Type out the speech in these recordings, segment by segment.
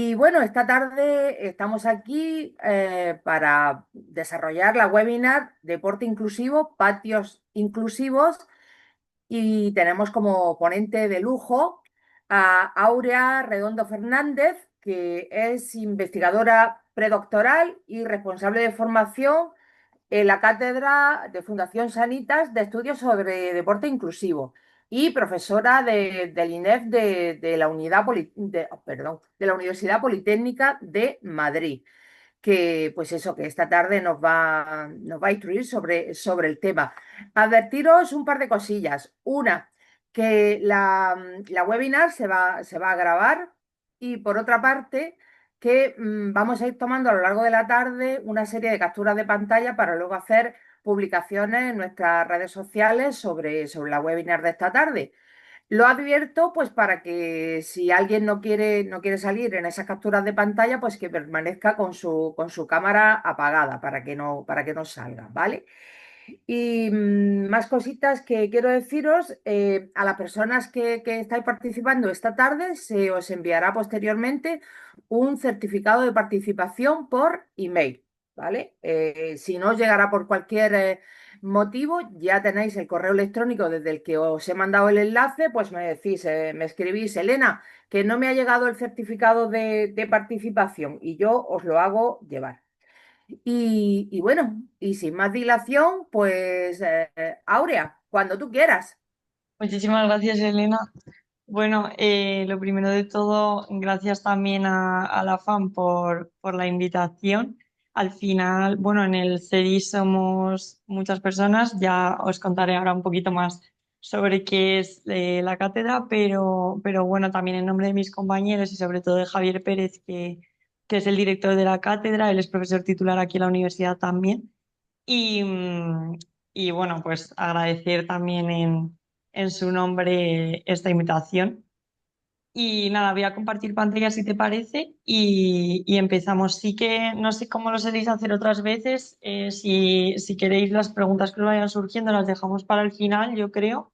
Y bueno, esta tarde estamos aquí para desarrollar la webinar Deporte Inclusivo, Patios Inclusivos y tenemos como ponente de lujo a Aurea Redondo Fernández, que es investigadora predoctoral y responsable de formación en la Cátedra de Fundación Sanitas de Estudios sobre Deporte Inclusivo y profesora del INEF de la de la Universidad Politécnica de Madrid, que pues eso, que esta tarde nos va a instruir sobre el tema. Advertiros un par de cosillas. Una, que la webinar se va a grabar y por otra parte que vamos a ir tomando a lo largo de la tarde una serie de capturas de pantalla para luego hacer publicaciones en nuestras redes sociales sobre la webinar de esta tarde. Lo advierto, pues para que si alguien no quiere salir en esas capturas de pantalla, pues que permanezca con su cámara apagada para que no salga, ¿vale? Y más cositas que quiero deciros, a las personas que estáis participando esta tarde se os enviará posteriormente un certificado de participación por email, ¿vale? Si no os llegará por cualquier motivo, ya tenéis el correo electrónico desde el que os he mandado el enlace, pues me decís, me escribís, Elena, que no me ha llegado el certificado de participación y yo os lo hago llevar. Y bueno, y sin más dilación, pues Aurea, cuando tú quieras. Muchísimas gracias, Elena. Bueno, lo primero de todo, gracias también a la FAN por la invitación. Al final, bueno, en el CEDI somos muchas personas, ya os contaré ahora un poquito más sobre qué es la cátedra, pero bueno, también en nombre de mis compañeros y sobre todo de Javier Pérez, que es el director de la cátedra, él es profesor titular aquí en la universidad también. Y, y bueno, pues agradecer también en su nombre esta invitación. Y nada, voy a compartir pantalla si te parece y empezamos. Sí que no sé cómo lo soléis hacer otras veces. Si queréis las preguntas que os vayan surgiendo las dejamos para el final, yo creo.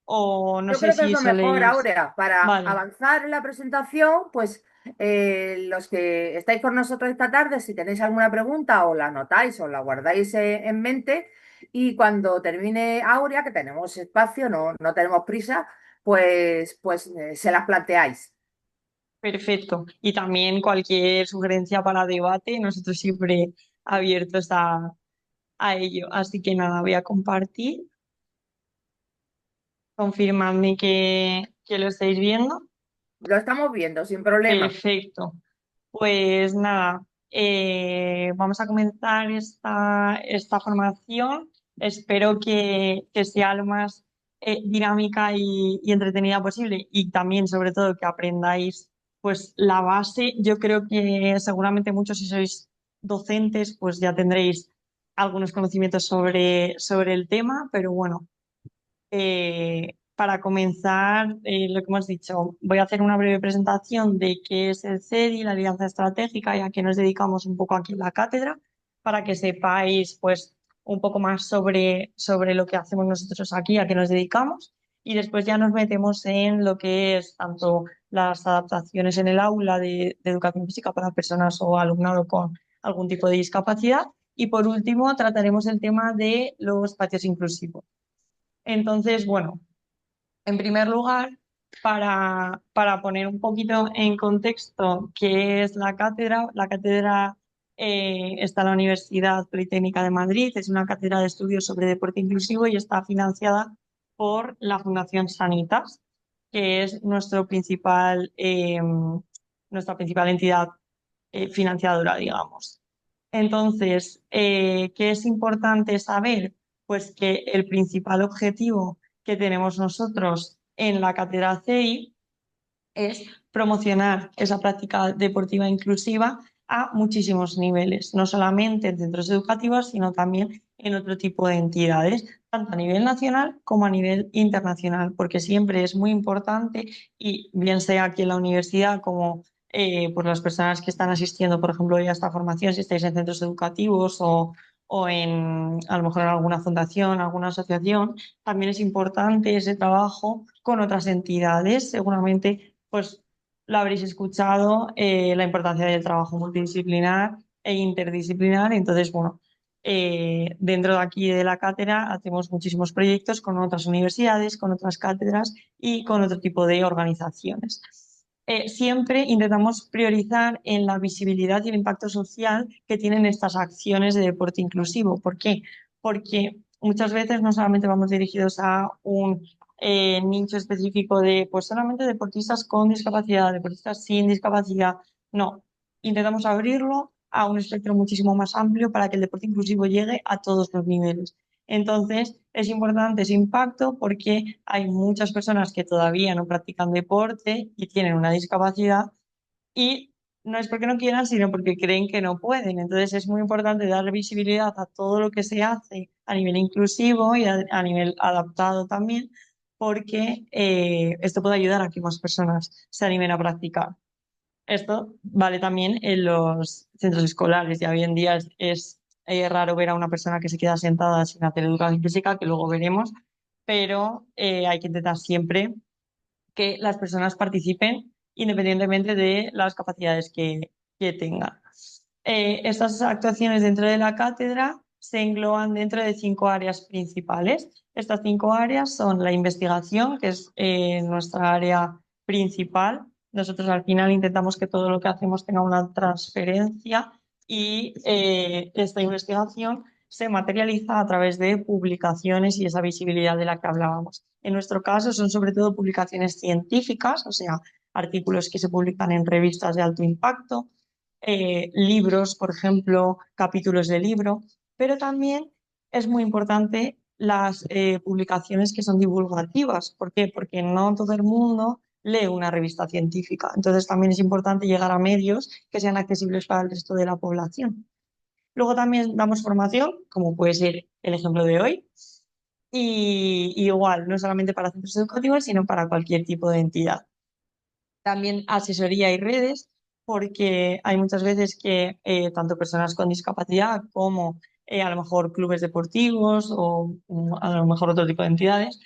O no Yo sé creo que es si lo mejor, soléis. Aurea, para Vale, avanzar en la presentación, pues los que estáis con nosotros esta tarde, si tenéis alguna pregunta, o la anotáis o la guardáis en mente, y cuando termine Aurea, que tenemos espacio, no tenemos prisa, pues se las planteáis. perfecto. Y también cualquier sugerencia para debate, nosotros siempre abiertos a ello. Así que nada, voy a compartir. Confirmadme que lo estáis viendo. Lo estamos viendo sin problema. Perfecto. Pues nada, vamos a comenzar esta formación. Espero que sea lo más dinámica y entretenida posible y también, sobre todo, que aprendáis pues la base. Yo creo que seguramente muchos, si sois docentes, pues ya tendréis algunos conocimientos sobre el tema, pero bueno. Para comenzar, lo que hemos dicho, voy a hacer una breve presentación de qué es el CEDI, la Alianza Estratégica, y a qué nos dedicamos un poco aquí en la cátedra, para que sepáis pues, un poco más sobre lo que hacemos nosotros aquí, a qué nos dedicamos, y después ya nos metemos en lo que es tanto las adaptaciones en el aula de educación física para personas o alumnado con algún tipo de discapacidad, y por último trataremos el tema de los espacios inclusivos. Entonces, bueno, en primer lugar, para poner un poquito en contexto qué es la cátedra está en la Universidad Politécnica de Madrid, es una cátedra de estudios sobre deporte inclusivo y está financiada por la Fundación Sanitas, que es nuestra principal entidad financiadora, digamos. Entonces, ¿qué es importante saber? Pues que el principal objetivo que tenemos nosotros en la cátedra CEI es promocionar esa práctica deportiva inclusiva a muchísimos niveles, no solamente en centros educativos, sino también en otro tipo de entidades, tanto a nivel nacional como a nivel internacional, porque siempre es muy importante y bien sea aquí en la universidad como pues las personas que están asistiendo, por ejemplo, hoy a esta formación, si estáis en centros educativos o en, a lo mejor en alguna fundación, alguna asociación, también es importante ese trabajo con otras entidades, seguramente pues lo habréis escuchado, la importancia del trabajo multidisciplinar e interdisciplinar. Entonces, bueno, dentro de aquí de la cátedra hacemos muchísimos proyectos con otras universidades, con otras cátedras y con otro tipo de organizaciones. Siempre intentamos priorizar en la visibilidad y el impacto social que tienen estas acciones de deporte inclusivo. ¿Por qué? Porque muchas veces no solamente vamos dirigidos a un nicho específico de pues solamente deportistas con discapacidad, deportistas sin discapacidad. No, intentamos abrirlo a un espectro muchísimo más amplio para que el deporte inclusivo llegue a todos los niveles. Entonces, es importante ese impacto porque hay muchas personas que todavía no practican deporte y tienen una discapacidad y no es porque no quieran, sino porque creen que no pueden. Entonces es muy importante dar visibilidad a todo lo que se hace a nivel inclusivo y a nivel adaptado también, porque esto puede ayudar a que más personas se animen a practicar. Esto vale también en los centros escolares. Ya hoy en día es raro ver a una persona que se queda sentada sin hacer educación física, que luego veremos, pero hay que intentar siempre que las personas participen independientemente de las capacidades que tengan. Estas actuaciones dentro de la cátedra se engloban dentro de 5 áreas principales. Estas 5 áreas son la investigación, que es nuestra área principal. Nosotros al final intentamos que todo lo que hacemos tenga una transferencia y esta investigación se materializa a través de publicaciones y esa visibilidad de la que hablábamos. En nuestro caso son sobre todo publicaciones científicas, o sea, artículos que se publican en revistas de alto impacto, libros, por ejemplo, capítulos de libro, pero también es muy importante las publicaciones que son divulgativas. ¿Por qué? Porque no todo el mundo lee una revista científica. Entonces también es importante llegar a medios que sean accesibles para el resto de la población. Luego también damos formación, como puede ser el ejemplo de hoy, y igual, no solamente para centros educativos, sino para cualquier tipo de entidad. También asesoría y redes, porque hay muchas veces que tanto personas con discapacidad como a lo mejor clubes deportivos o a lo mejor otro tipo de entidades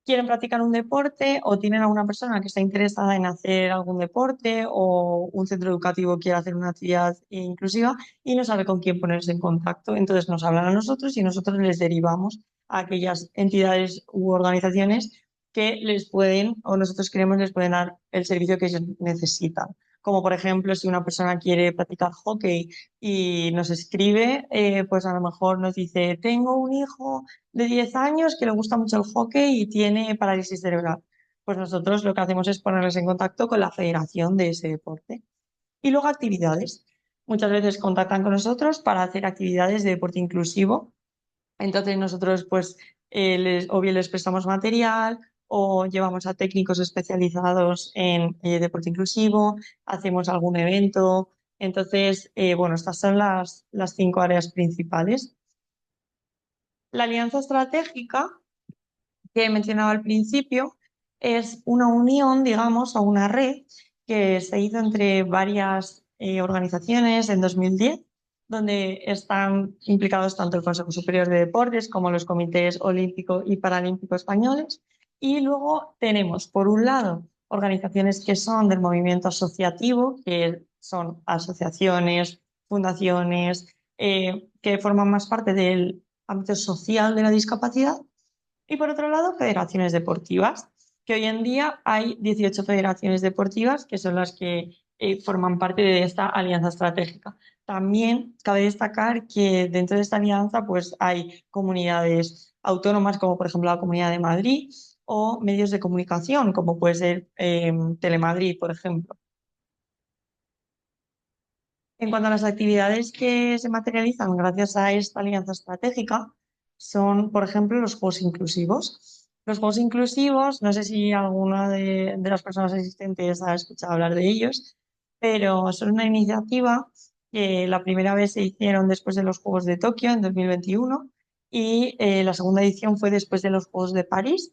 quieren practicar un deporte o tienen alguna persona que está interesada en hacer algún deporte o un centro educativo quiere hacer una actividad inclusiva y no sabe con quién ponerse en contacto. Entonces nos hablan a nosotros y nosotros les derivamos a aquellas entidades u organizaciones que les pueden o nosotros creemos les pueden dar el servicio que ellos necesitan. Como por ejemplo, si una persona quiere practicar hockey y nos escribe, pues a lo mejor nos dice, tengo un hijo de 10 años que le gusta mucho el hockey y tiene parálisis cerebral. Pues nosotros lo que hacemos es ponerles en contacto con la federación de ese deporte. Y luego actividades. Muchas veces contactan con nosotros para hacer actividades de deporte inclusivo. Entonces nosotros pues o bien les prestamos material o llevamos a técnicos especializados en deporte inclusivo, hacemos algún evento. Entonces, bueno, estas son las 5 áreas principales. La alianza estratégica que he mencionado al principio es una unión, digamos, o una red que se hizo entre varias organizaciones en 2010, donde están implicados tanto el Consejo Superior de Deportes como los comités olímpico y paralímpico españoles. Y luego tenemos, por un lado, organizaciones que son del movimiento asociativo, que son asociaciones, fundaciones, que forman más parte del ámbito social de la discapacidad y por otro lado, federaciones deportivas, que hoy en día hay 18 federaciones deportivas que son las que forman parte de esta alianza estratégica. También cabe destacar que dentro de esta alianza pues, hay comunidades autónomas, como por ejemplo la Comunidad de Madrid, o medios de comunicación, como puede ser Telemadrid, por ejemplo. En cuanto a las actividades que se materializan gracias a esta alianza estratégica, son, por ejemplo, los juegos inclusivos. Los juegos inclusivos, no sé si alguna de las personas asistentes ha escuchado hablar de ellos, pero son una iniciativa que la primera vez se hicieron después de los Juegos de Tokio en 2021 y la segunda edición fue después de los Juegos de París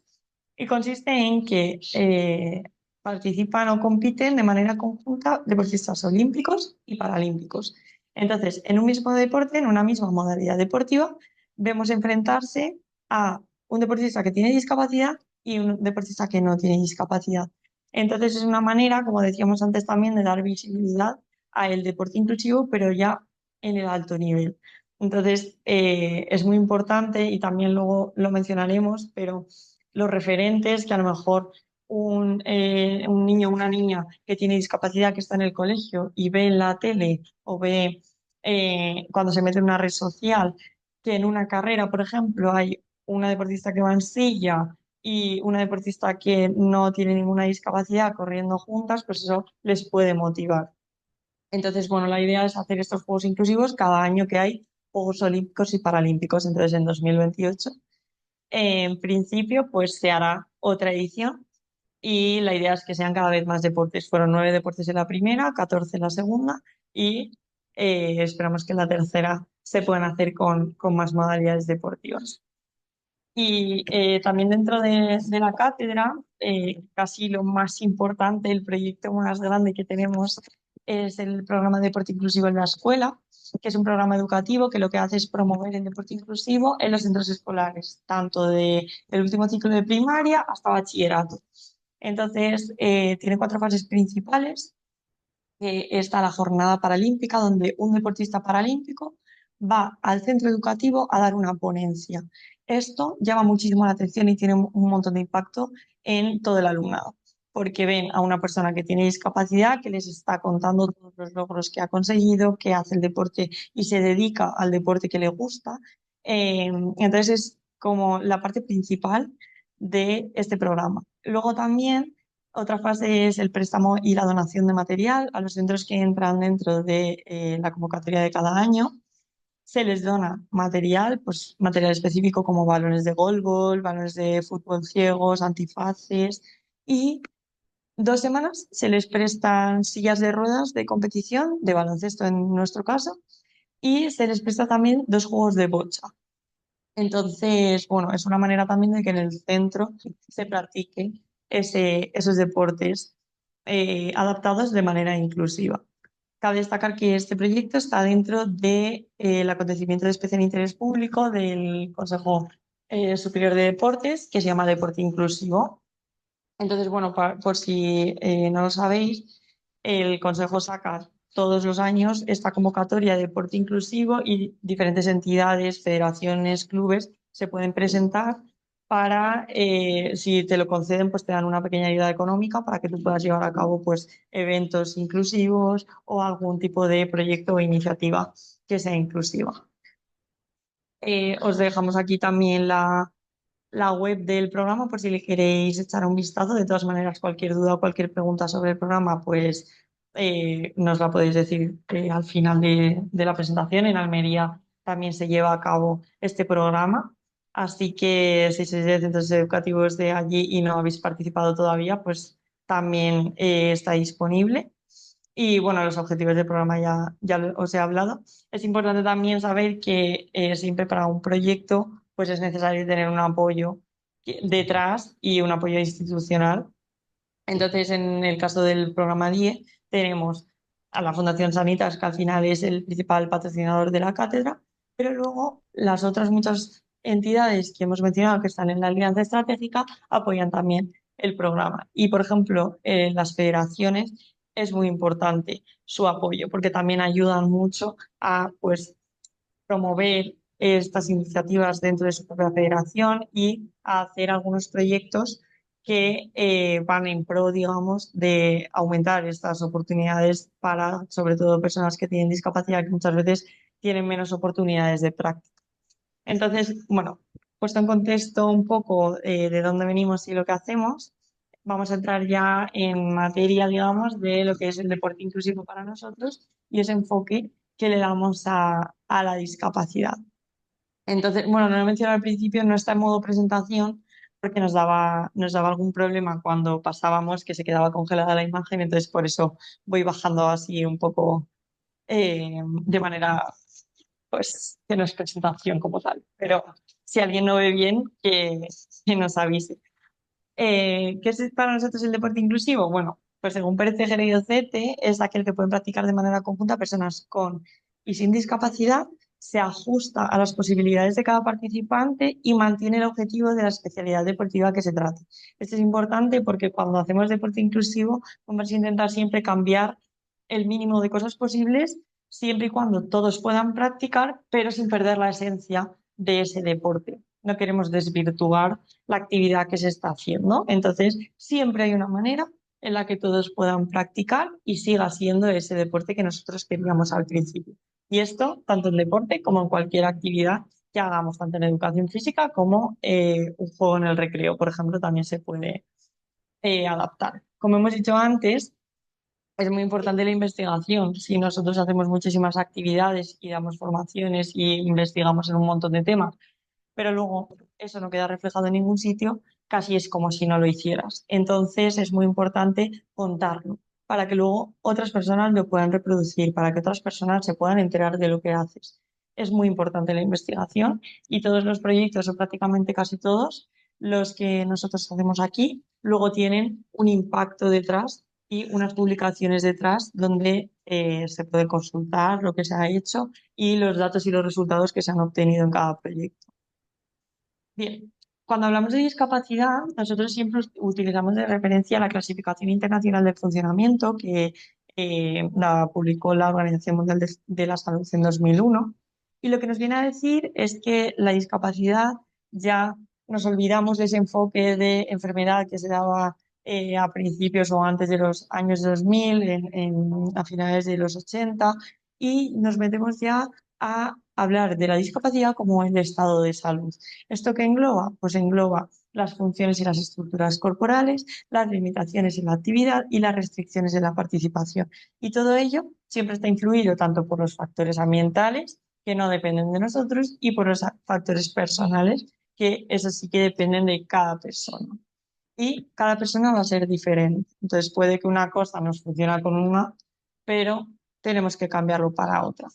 y consiste en que participan o compiten de manera conjunta deportistas olímpicos y paralímpicos. Entonces, en un mismo deporte, en una misma modalidad deportiva, vemos enfrentarse a un deportista que tiene discapacidad y un deportista que no tiene discapacidad. Entonces es una manera, como decíamos antes también, de dar visibilidad al deporte inclusivo, pero ya en el alto nivel. Entonces es muy importante y también luego lo mencionaremos, pero los referentes que a lo mejor un niño o una niña que tiene discapacidad que está en el colegio y ve en la tele o ve cuando se mete en una red social que en una carrera, por ejemplo, hay una deportista que va en silla y una deportista que no tiene ninguna discapacidad corriendo juntas, pues eso les puede motivar. Entonces, bueno, la idea es hacer estos Juegos Inclusivos cada año que hay Juegos Olímpicos y Paralímpicos. Entonces, en 2028, en principio, pues se hará otra edición y la idea es que sean cada vez más deportes. Fueron 9 deportes en la primera, 14 en la segunda y esperamos que en la tercera se puedan hacer con más modalidades deportivas. Y también dentro de la cátedra, casi lo más importante, el proyecto más grande que tenemos es el programa de deporte inclusivo en la escuela, que es un programa educativo que lo que hace es promover el deporte inclusivo en los centros escolares, tanto del último ciclo de primaria hasta bachillerato. Entonces, tiene 4 fases principales. Está la jornada paralímpica, donde un deportista paralímpico va al centro educativo a dar una ponencia. Esto llama muchísimo la atención y tiene un montón de impacto en todo el alumnado, porque ven a una persona que tiene discapacidad, que les está contando todos los logros que ha conseguido, que hace el deporte y se dedica al deporte que le gusta. Entonces es como la parte principal de este programa. Luego también otra fase es el préstamo y la donación de material a los centros que entran dentro de la convocatoria de cada año. Se les dona material, pues material específico como balones de golbol, balones de fútbol ciegos, antifaces y 2 semanas se les prestan sillas de ruedas de competición, de baloncesto en nuestro caso, y se les presta también 2 juegos de bocha. Entonces, bueno, es una manera también de que en el centro se practique esos deportes adaptados de manera inclusiva. Cabe destacar que este proyecto está dentro del acontecimiento de especial interés público del Consejo Superior de Deportes, que se llama Deporte Inclusivo. Entonces, bueno, por si no lo sabéis, el Consejo saca todos los años esta convocatoria de deporte inclusivo y diferentes entidades, federaciones, clubes se pueden presentar para, si te lo conceden, pues te dan una pequeña ayuda económica para que tú puedas llevar a cabo pues eventos inclusivos o algún tipo de proyecto o iniciativa que sea inclusiva. Os dejamos aquí también la web del programa por si le queréis echar un vistazo. De todas maneras, cualquier duda o cualquier pregunta sobre el programa, pues nos la podéis decir al final de la presentación. En Almería también se lleva a cabo este programa. Así que si sois de centros educativos de allí y no habéis participado todavía, pues también está disponible. Y bueno, los objetivos del programa ya os he hablado. Es importante también saber que siempre para un proyecto pues es necesario tener un apoyo detrás y un apoyo institucional. Entonces, en el caso del programa DIE, tenemos a la Fundación Sanitas, que al final es el principal patrocinador de la cátedra, pero luego las otras muchas entidades que hemos mencionado que están en la alianza estratégica apoyan también el programa. Y, por ejemplo, las federaciones es muy importante su apoyo porque también ayudan mucho a pues, promover estas iniciativas dentro de su propia federación y a hacer algunos proyectos que van en pro, digamos, de aumentar estas oportunidades para, sobre todo, personas que tienen discapacidad, que muchas veces tienen menos oportunidades de práctica. Entonces, bueno, puesto en contexto un poco de dónde venimos y lo que hacemos, vamos a entrar ya en materia, digamos, de lo que es el deporte inclusivo para nosotros y ese enfoque que le damos a la discapacidad. Entonces, bueno, no lo he mencionado al principio, no está en modo presentación porque nos daba algún problema cuando pasábamos que se quedaba congelada la imagen, entonces por eso voy bajando así un poco de manera, pues, que no es presentación como tal. Pero si alguien no ve bien, que nos avise. ¿Qué es para nosotros el deporte inclusivo? Bueno, pues según Pérez Tejera y Ocete, es aquel que pueden practicar de manera conjunta personas con y sin discapacidad, se ajusta a las posibilidades de cada participante y mantiene el objetivo de la especialidad deportiva que se trate. Esto es importante porque cuando hacemos deporte inclusivo vamos a intentar siempre cambiar el mínimo de cosas posibles, siempre y cuando todos puedan practicar, pero sin perder la esencia de ese deporte. No queremos desvirtuar la actividad que se está haciendo. Entonces, siempre hay una manera en la que todos puedan practicar y siga siendo ese deporte que nosotros queríamos al principio. Y esto, tanto en deporte como en cualquier actividad que hagamos, tanto en educación física como un juego en el recreo, por ejemplo, también se puede adaptar. Como hemos dicho antes, es muy importante la investigación. Si nosotros hacemos muchísimas actividades y damos formaciones y investigamos en un montón de temas, pero luego eso no queda reflejado en ningún sitio, casi es como si no lo hicieras. Entonces es muy importante contarlo para que luego otras personas lo puedan reproducir, para que otras personas se puedan enterar de lo que haces. Es muy importante la investigación y todos los proyectos, o prácticamente casi todos, los que nosotros hacemos aquí, luego tienen un impacto detrás y unas publicaciones detrás donde se puede consultar lo que se ha hecho y los datos y los resultados que se han obtenido en cada proyecto. Bien, cuando hablamos de discapacidad, nosotros siempre utilizamos de referencia la Clasificación Internacional del Funcionamiento, que la publicó la Organización Mundial de la Salud en 2001. Y lo que nos viene a decir es que la discapacidad ya nos olvidamos de ese enfoque de enfermedad que se daba a principios o antes de los años 2000, a finales de los 80, y nos metemos ya a hablar de la discapacidad como el estado de salud. ¿Esto qué engloba? Pues engloba las funciones y las estructuras corporales, las limitaciones en la actividad y las restricciones en la participación. Y todo ello siempre está influido tanto por los factores ambientales, que no dependen de nosotros, y por los factores personales, que eso sí que dependen de cada persona. Y cada persona va a ser diferente. Entonces puede que una cosa nos funcione con una, pero tenemos que cambiarlo para otra.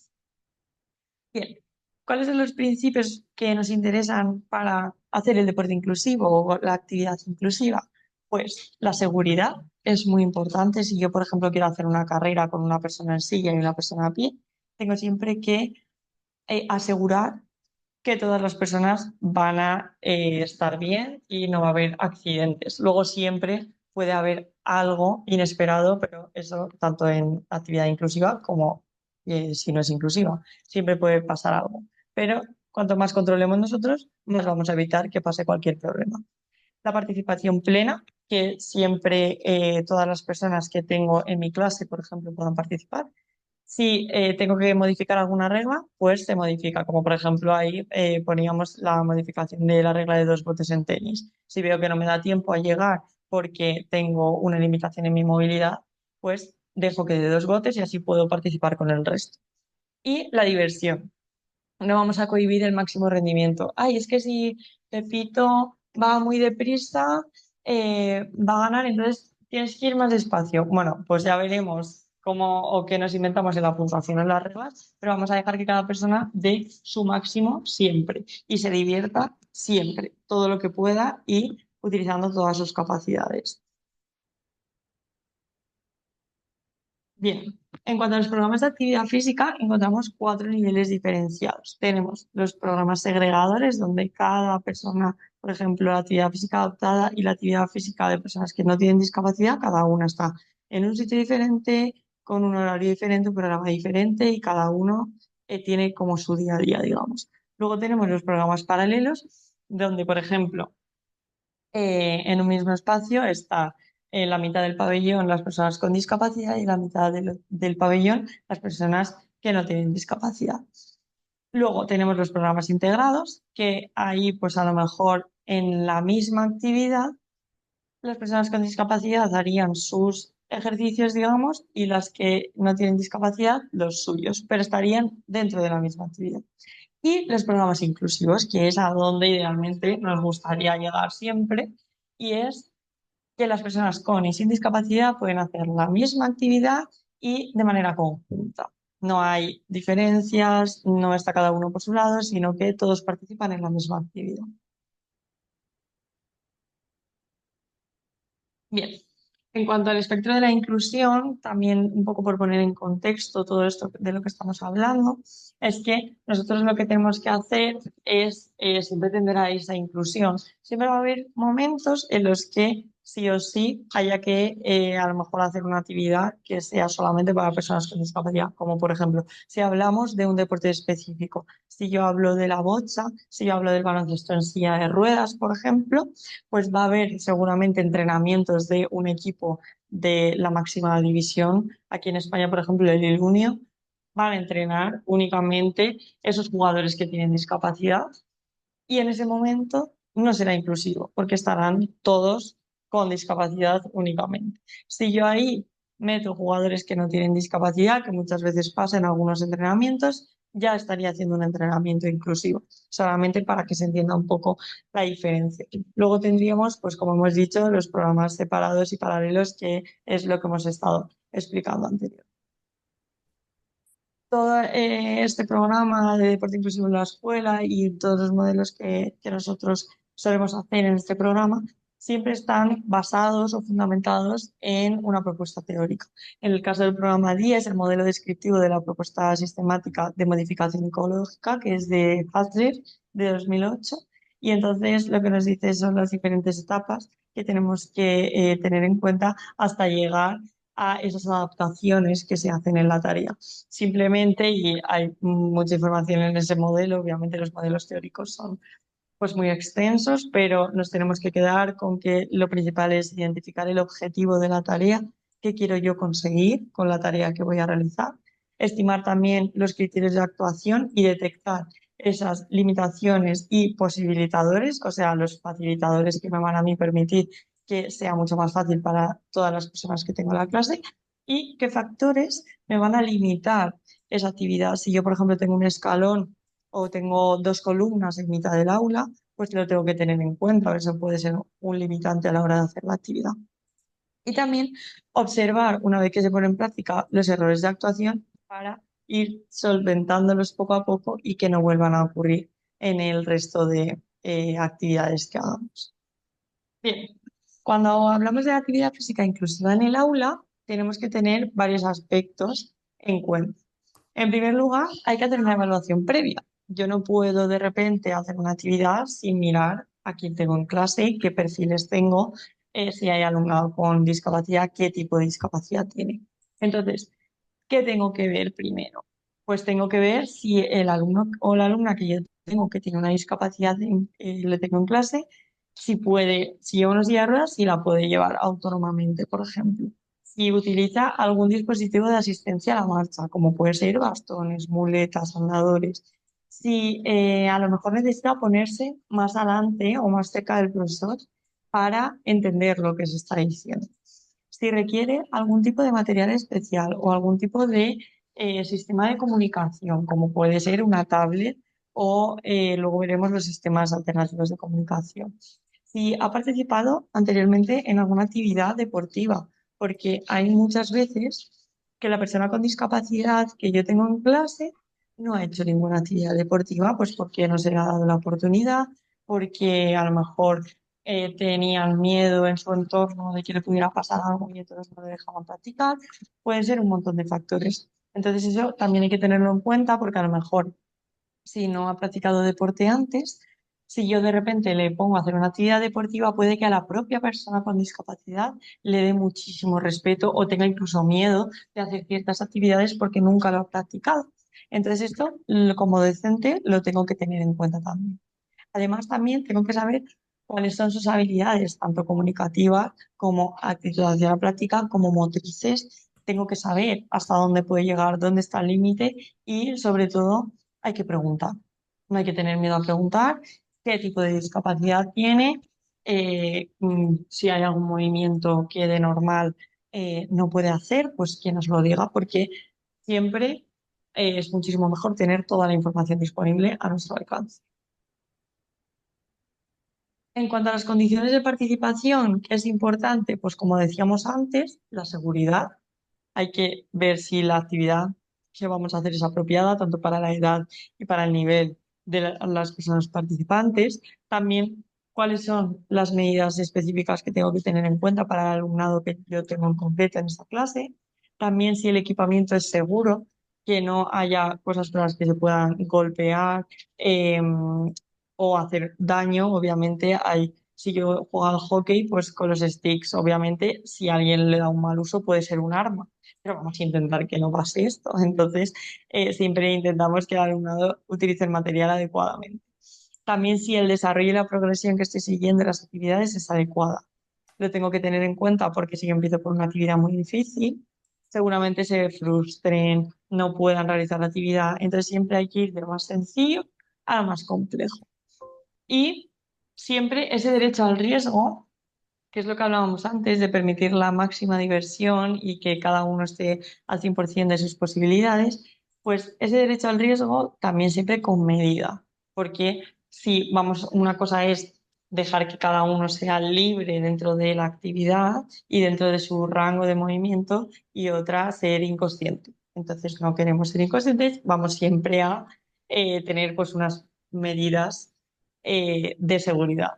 Bien, ¿cuáles son los principios que nos interesan para hacer el deporte inclusivo o la actividad inclusiva? Pues la seguridad es muy importante. Si yo, por ejemplo, quiero hacer una carrera con una persona en silla y una persona a pie, tengo siempre que asegurar que todas las personas van a estar bien y no va a haber accidentes. Luego siempre puede haber algo inesperado, pero eso tanto en actividad inclusiva como si no es inclusiva. Siempre puede pasar algo. Pero cuanto más controlemos nosotros, más vamos a evitar que pase cualquier problema. La participación plena, que siempre todas las personas que tengo en mi clase, por ejemplo, puedan participar. Si tengo que modificar alguna regla, pues se modifica. Como por ejemplo ahí poníamos la modificación de la regla de 2 botes en tenis. Si veo que no me da tiempo a llegar porque tengo una limitación en mi movilidad, pues dejo que de 2 botes y así puedo participar con el resto. Y la diversión. No vamos a cohibir el máximo rendimiento. Ay, es que si Pepito va muy deprisa, va a ganar, entonces tienes que ir más despacio. Bueno, pues ya veremos cómo o qué nos inventamos en la puntuación o en las reglas, pero vamos a dejar que cada persona dé su máximo siempre y se divierta siempre, todo lo que pueda y utilizando todas sus capacidades. Bien, en cuanto a los programas de actividad física, encontramos 4 niveles diferenciados. Tenemos los programas segregadores, donde cada persona, por ejemplo, la actividad física adaptada y la actividad física de personas que no tienen discapacidad, cada una está en un sitio diferente, con un horario diferente, un programa diferente y cada uno tiene como su día a día, digamos. Luego tenemos los programas paralelos, donde, por ejemplo, en un mismo espacio está en la mitad del pabellón las personas con discapacidad y en la mitad del pabellón las personas que no tienen discapacidad. Luego tenemos los programas integrados, que ahí pues a lo mejor en la misma actividad las personas con discapacidad harían sus ejercicios, digamos, y las que no tienen discapacidad los suyos, pero estarían dentro de la misma actividad. Y los programas inclusivos, que es a donde idealmente nos gustaría llegar siempre, y es que las personas con y sin discapacidad pueden hacer la misma actividad y de manera conjunta. No hay diferencias, no está cada uno por su lado, sino que todos participan en la misma actividad. Bien, En cuanto al espectro de la inclusión, también un poco por poner en contexto todo esto de lo que estamos hablando, es que nosotros lo que tenemos que hacer es siempre tender a esa inclusión. Siempre va a haber momentos en los que sí o sí haya que a lo mejor hacer una actividad que sea solamente para personas con discapacidad, como por ejemplo, si hablamos de un deporte específico, si yo hablo de la bocha, si yo hablo del baloncesto en silla de ruedas, por ejemplo, pues va a haber seguramente entrenamientos de un equipo de la máxima división. Aquí en España, por ejemplo, el Ilunio, van a entrenar únicamente esos jugadores que tienen discapacidad y en ese momento no será inclusivo porque estarán todos con discapacidad únicamente. Si yo ahí meto jugadores que no tienen discapacidad, que muchas veces pasa en algunos entrenamientos, ya estaría haciendo un entrenamiento inclusivo, solamente para que se entienda un poco la diferencia. Luego tendríamos, pues como hemos dicho, los programas separados y paralelos, que es lo que hemos estado explicando anteriormente. Todo este programa de deporte inclusivo en la escuela y todos los modelos que nosotros solemos hacer en este programa siempre están basados o fundamentados en una propuesta teórica. En el caso del programa 10, el modelo descriptivo de la propuesta sistemática de modificación ecológica, que es de Hatcher, de 2008, y entonces lo que nos dice son las diferentes etapas que tenemos que tener en cuenta hasta llegar a esas adaptaciones que se hacen en la tarea. Simplemente, y hay mucha información en ese modelo, obviamente los modelos teóricos son pues muy extensos, pero nos tenemos que quedar con que lo principal es identificar el objetivo de la tarea, qué quiero yo conseguir con la tarea que voy a realizar, estimar también los criterios de actuación y detectar esas limitaciones y posibilitadores, o sea, los facilitadores que me van a mí permitir que sea mucho más fácil para todas las personas que tengo en la clase y qué factores me van a limitar esa actividad. Si yo, por ejemplo, tengo un escalón o tengo dos columnas en mitad del aula, pues lo tengo que tener en cuenta. Eso puede ser un limitante a la hora de hacer la actividad. Y también observar, una vez que se pone en práctica, los errores de actuación para ir solventándolos poco a poco y que no vuelvan a ocurrir en el resto de actividades que hagamos. Bien, cuando hablamos de actividad física inclusiva en el aula, tenemos que tener varios aspectos en cuenta. En primer lugar, hay que hacer una evaluación previa. Yo no puedo de repente hacer una actividad sin mirar a quién tengo en clase, qué perfiles tengo, si hay alumnado con discapacidad, qué tipo de discapacidad tiene. Entonces, ¿qué tengo que ver primero? Pues tengo que ver si el alumno o la alumna que yo tengo que tiene una discapacidad, le tengo en clase, si puede, si lleva unos silla de ruedas, si la puede llevar autónomamente, por ejemplo. Si utiliza algún dispositivo de asistencia a la marcha, como puede ser bastones, muletas, andadores. Si a lo mejor necesita ponerse más adelante o más cerca del profesor para entender lo que se está diciendo. Si requiere algún tipo de material especial o algún tipo de sistema de comunicación, como puede ser una tablet o luego veremos los sistemas alternativos de comunicación. Si ha participado anteriormente en alguna actividad deportiva, porque hay muchas veces que la persona con discapacidad que yo tengo en clase no ha hecho ninguna actividad deportiva, pues porque no se le ha dado la oportunidad, porque a lo mejor tenían miedo en su entorno de que le pudiera pasar algo y entonces no le dejaban practicar. Pueden ser un montón de factores. Entonces eso también hay que tenerlo en cuenta porque a lo mejor si no ha practicado deporte antes, si yo de repente le pongo a hacer una actividad deportiva, puede que a la propia persona con discapacidad le dé muchísimo respeto o tenga incluso miedo de hacer ciertas actividades porque nunca lo ha practicado. Entonces esto, como docente, lo tengo que tener en cuenta también. Además, también tengo que saber cuáles son sus habilidades, tanto comunicativas como actitud hacia la práctica, como motrices. Tengo que saber hasta dónde puede llegar, dónde está el límite y, sobre todo, hay que preguntar. No hay que tener miedo a preguntar qué tipo de discapacidad tiene, si hay algún movimiento que de normal no puede hacer, pues que nos lo diga, porque siempre es muchísimo mejor tener toda la información disponible a nuestro alcance. En cuanto a las condiciones de participación, ¿qué es importante? Pues como decíamos antes, la seguridad. Hay que ver si la actividad que vamos a hacer es apropiada tanto para la edad y para el nivel de las personas participantes. También cuáles son las medidas específicas que tengo que tener en cuenta para el alumnado que yo tengo en concreto en esta clase. También si el equipamiento es seguro, que no haya cosas con las que se puedan golpear o hacer daño. Obviamente, si yo juego al hockey, pues con los sticks, obviamente, si alguien le da un mal uso, puede ser un arma. Pero vamos a intentar que no pase esto. Entonces, siempre intentamos que el alumnado utilice el material adecuadamente. También si el desarrollo y la progresión que estoy siguiendo en las actividades es adecuada. Lo tengo que tener en cuenta porque si yo empiezo por una actividad muy difícil, seguramente se frustren, no puedan realizar la actividad. Entonces siempre hay que ir de lo más sencillo a lo más complejo. Y siempre ese derecho al riesgo, que es lo que hablábamos antes, de permitir la máxima diversión y que cada uno esté al 100% de sus posibilidades, pues ese derecho al riesgo también siempre con medida, porque si vamos, una cosa es dejar que cada uno sea libre dentro de la actividad y dentro de su rango de movimiento y otra ser inconsciente. Entonces no queremos ser inconscientes, vamos siempre a tener pues unas medidas de seguridad.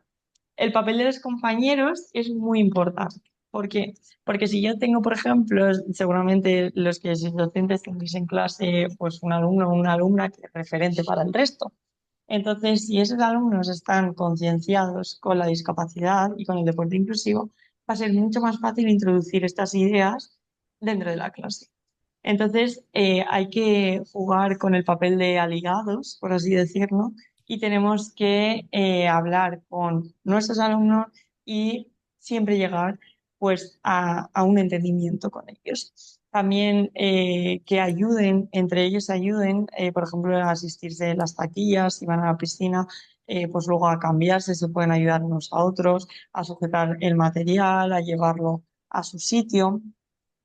El papel de los compañeros es muy importante. ¿Por qué? Porque si yo tengo, por ejemplo, seguramente los que sois docentes tendréis en clase pues un alumno o una alumna que es referente para el resto. Entonces, si esos alumnos están concienciados con la discapacidad y con el deporte inclusivo, va a ser mucho más fácil introducir estas ideas dentro de la clase. Entonces, hay que jugar con el papel de aliados, por así decirlo, y tenemos que hablar con nuestros alumnos y siempre llegar pues a un entendimiento con ellos. También que ayuden, entre ellos ayuden, por ejemplo, a asistirse en las taquillas, si van a la piscina, pues luego a cambiarse, se pueden ayudar unos a otros, a sujetar el material, a llevarlo a su sitio.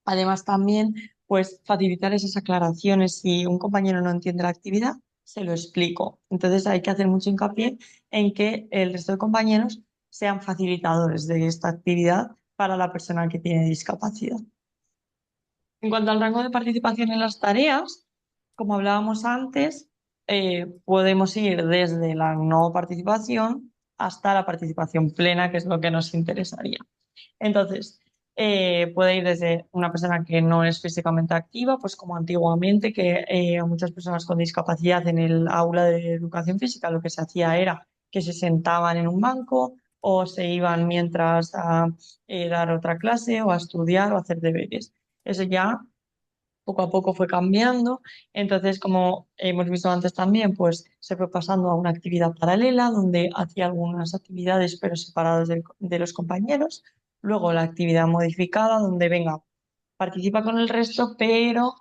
Además, también, pues facilitar esas aclaraciones. Si un compañero no entiende la actividad, se lo explico. Entonces, hay que hacer mucho hincapié en que el resto de compañeros sean facilitadores de esta actividad para la persona que tiene discapacidad. En cuanto al rango de participación en las tareas, como hablábamos antes, podemos ir desde la no participación hasta la participación plena, que es lo que nos interesaría. Entonces, puede ir desde una persona que no es físicamente activa, pues como antiguamente, que a muchas personas con discapacidad en el aula de educación física lo que se hacía era que se sentaban en un banco o se iban mientras a dar otra clase o a estudiar o a hacer deberes. Eso ya poco a poco fue cambiando. Entonces, como hemos visto antes también, pues se fue pasando a una actividad paralela donde hacía algunas actividades pero separadas de los compañeros. Luego la actividad modificada donde venga, participa con el resto, pero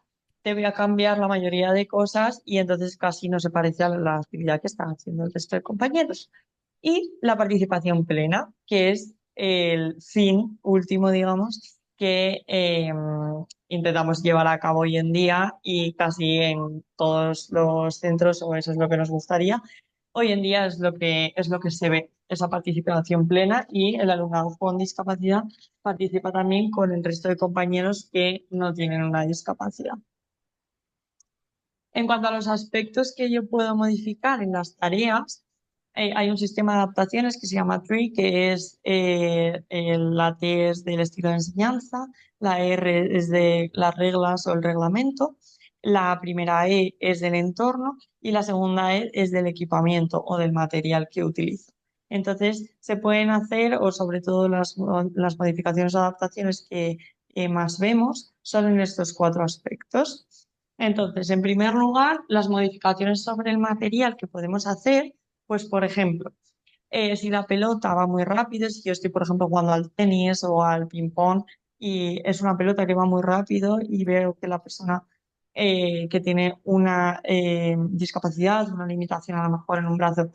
te voy a cambiar la mayoría de cosas y entonces casi no se parece a la actividad que están haciendo el resto de compañeros. Y la participación plena, que es el fin último, digamos, que intentamos llevar a cabo hoy en día y casi en todos los centros, o eso es lo que nos gustaría. Hoy en día es lo que se ve, esa participación plena y el alumnado con discapacidad participa también con el resto de compañeros que no tienen una discapacidad. En cuanto a los aspectos que yo puedo modificar en las tareas, hay un sistema de adaptaciones que se llama TREE, que es la T es del estilo de enseñanza, la R es de las reglas o el reglamento, la primera E es del entorno y la segunda E es del equipamiento o del material que utilizo. Entonces, se pueden hacer, o sobre todo las modificaciones o adaptaciones que más vemos, son en estos cuatro aspectos. Entonces, en primer lugar, las modificaciones sobre el material que podemos hacer, pues por ejemplo, si la pelota va muy rápido, si yo estoy, por ejemplo, jugando al tenis o al ping-pong y es una pelota que va muy rápido y veo que la persona que tiene una discapacidad, una limitación a lo mejor en un brazo,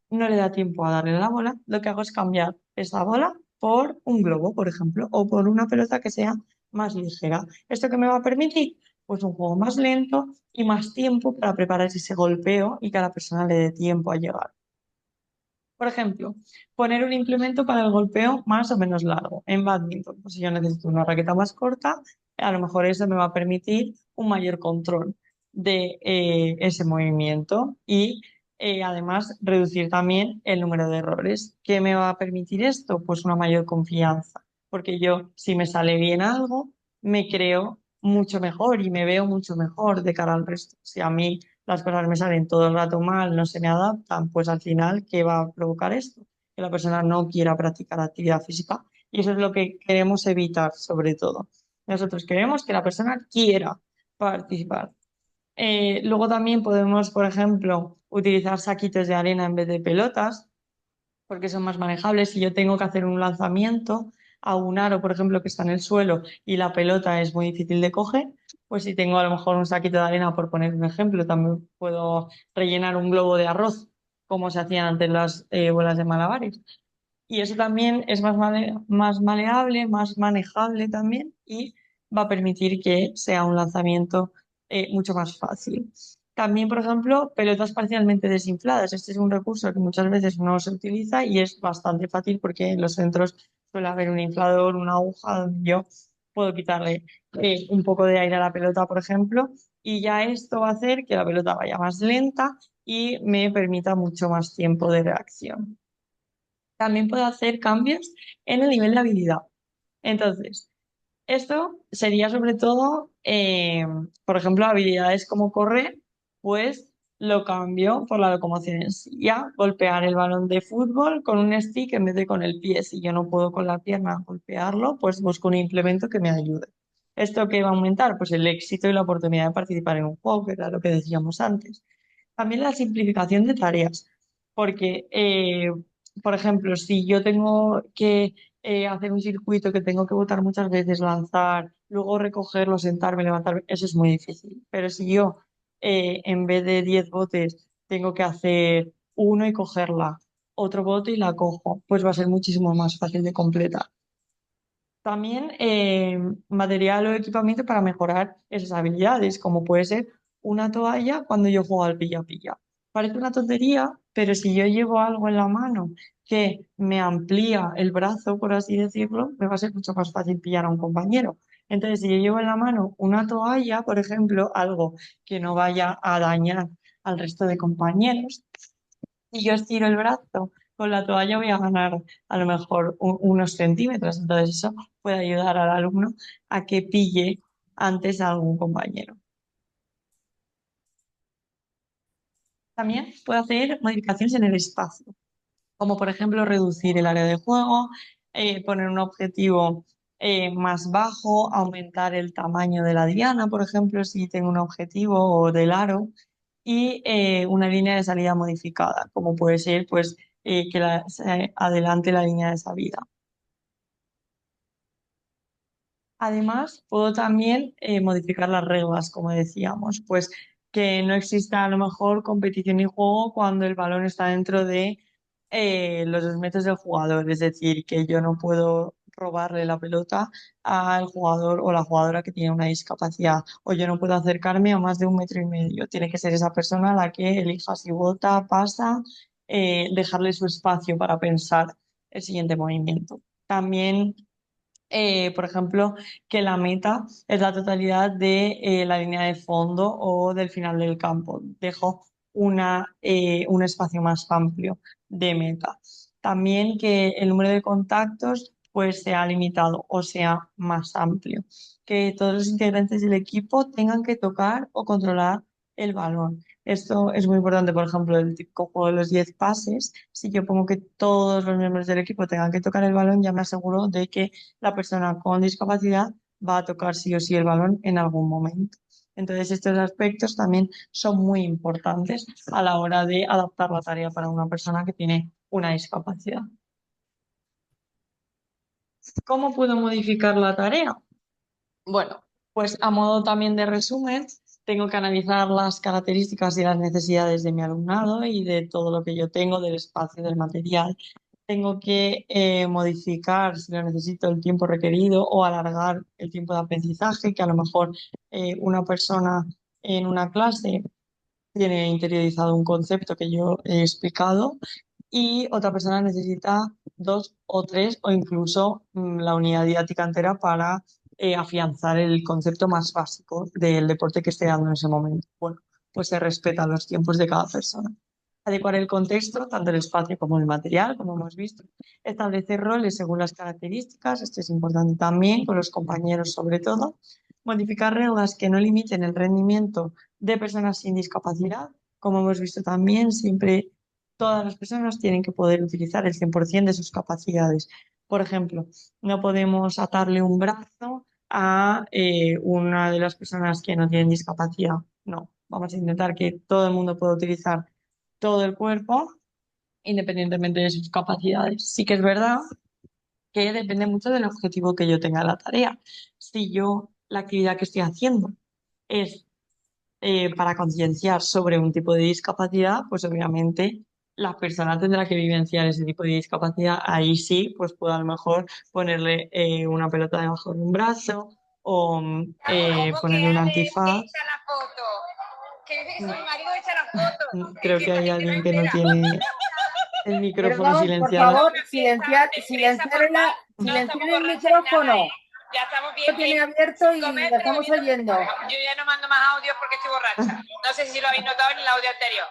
no le da tiempo a darle la bola, lo que hago es cambiar esa bola por un globo, por ejemplo, o por una pelota que sea más ligera. ¿Esto qué me va a permitir? Pues un juego más lento y más tiempo para preparar ese golpeo y que a la persona le dé tiempo a llegar. Por ejemplo, poner un implemento para el golpeo más o menos largo. En badminton, pues si yo necesito una raqueta más corta, a lo mejor eso me va a permitir un mayor control de ese movimiento y además, reducir también el número de errores. ¿Qué me va a permitir esto? Pues una mayor confianza, porque yo, si me sale bien algo, me creo mucho mejor y me veo mucho mejor de cara al resto. Si a mí las cosas me salen todo el rato mal, no se me adaptan, pues al final, ¿qué va a provocar esto? Que la persona no quiera practicar actividad física. Y eso es lo que queremos evitar, sobre todo. Nosotros queremos que la persona quiera participar. Luego también podemos, por ejemplo, utilizar saquitos de arena en vez de pelotas, porque son más manejables. Si yo tengo que hacer un lanzamiento a un aro, por ejemplo, que está en el suelo y la pelota es muy difícil de coger, pues si tengo a lo mejor un saquito de arena, por poner un ejemplo, también puedo rellenar un globo de arroz, como se hacían antes las bolas de malabares. Y eso también es más maleable, más manejable también y va a permitir que sea un lanzamiento mucho más fácil. También, por ejemplo, pelotas parcialmente desinfladas. Este es un recurso que muchas veces no se utiliza y es bastante fácil porque en los centros suele haber un inflador, una aguja donde yo puedo quitarle un poco de aire a la pelota, por ejemplo, y ya esto va a hacer que la pelota vaya más lenta y me permita mucho más tiempo de reacción. También puedo hacer cambios en el nivel de habilidad. Entonces, esto sería sobre todo, por ejemplo, habilidades como correr, pues lo cambio por la locomoción en silla, golpear el balón de fútbol con un stick en vez de con el pie. Si yo no puedo con la pierna golpearlo, pues busco un implemento que me ayude. ¿Esto qué va a aumentar? Pues el éxito y la oportunidad de participar en un juego, que era lo que decíamos antes. También la simplificación de tareas, porque, por ejemplo, si yo tengo que hacer un circuito que tengo que botar muchas veces, lanzar, luego recogerlo, sentarme, levantarme, eso es muy difícil. Pero si yo, en vez de 10 botes, tengo que hacer uno y cogerla, otro bote y la cojo, pues va a ser muchísimo más fácil de completar. También material o equipamiento para mejorar esas habilidades, como puede ser una toalla cuando yo juego al pilla-pilla. Parece una tontería, pero si yo llevo algo en la mano que me amplía el brazo, por así decirlo, me va a ser mucho más fácil pillar a un compañero. Entonces, si yo llevo en la mano una toalla, por ejemplo, algo que no vaya a dañar al resto de compañeros, si yo estiro el brazo con la toalla voy a ganar a lo mejor unos centímetros. Entonces eso puede ayudar al alumno a que pille antes a algún compañero. También puede hacer modificaciones en el espacio, como por ejemplo reducir el área de juego, poner un objetivo más bajo, aumentar el tamaño de la diana, por ejemplo, si tengo un objetivo o del aro, y una línea de salida modificada, como puede ser pues que se adelante la línea de salida. Además, puedo también modificar las reglas, como decíamos, pues que no exista a lo mejor competición y juego cuando el balón está dentro de los 2 metros del jugador, es decir, que yo no puedo robarle la pelota al jugador o la jugadora que tiene una discapacidad, o yo no puedo acercarme a más de 1,5 metros. Tiene que ser esa persona la que elija si vota, pasa, dejarle su espacio para pensar el siguiente movimiento. También por ejemplo, que la meta es la totalidad de la línea de fondo o del final del campo. Dejo un espacio más amplio de meta. También que el número de contactos pues sea limitado o sea más amplio. Que todos los integrantes del equipo tengan que tocar o controlar el balón. Esto es muy importante, por ejemplo, el típico juego de los 10 pases. Si yo pongo que todos los miembros del equipo tengan que tocar el balón, ya me aseguro de que la persona con discapacidad va a tocar sí o sí el balón en algún momento. Entonces, estos aspectos también son muy importantes a la hora de adaptar la tarea para una persona que tiene una discapacidad. ¿Cómo puedo modificar la tarea? Bueno, pues a modo también de resumen, tengo que analizar las características y las necesidades de mi alumnado y de todo lo que yo tengo, del espacio, del material. Tengo que modificar, si lo necesito, el tiempo requerido o alargar el tiempo de aprendizaje, que a lo mejor una persona en una clase tiene interiorizado un concepto que yo he explicado y otra persona necesita 2 o 3 o incluso la unidad didáctica entera para afianzar el concepto más básico del deporte que esté dando en ese momento. Bueno, pues se respetan los tiempos de cada persona. Adecuar el contexto, tanto el espacio como el material, como hemos visto. Establecer roles según las características, esto es importante también, con los compañeros sobre todo. Modificar reglas que no limiten el rendimiento de personas sin discapacidad. Como hemos visto también, siempre todas las personas tienen que poder utilizar el 100% de sus capacidades. Por ejemplo, no podemos atarle un brazo a una de las personas que no tienen discapacidad. No, vamos a intentar que todo el mundo pueda utilizar todo el cuerpo independientemente de sus capacidades. Sí que es verdad que depende mucho del objetivo que yo tenga en la tarea. Si yo la actividad que estoy haciendo es para concienciar sobre un tipo de discapacidad, pues obviamente la persona tendrá que vivenciar ese tipo de discapacidad. Ahí sí, pues puedo a lo mejor ponerle una pelota debajo de un brazo o ¿Cómo que ponerle un Ale antifaz. echa la foto? Que dice que mi marido echa la foto. Es Creo que que esta hay gente no alguien que no entera. tiene el micrófono Perdón, por silenciado. favor, Una fiesta silenciar, de empresa silenciar, formal. No silenciar estamos el borrachas ni nada, ¿eh? micrófono. Ya estamos Lo bien, tiene bien. abierto 5 y lo metros estamos bebiendo. oyendo. Yo ya no mando más audios porque estoy borracha. No sé si lo habéis notado en el audio anterior.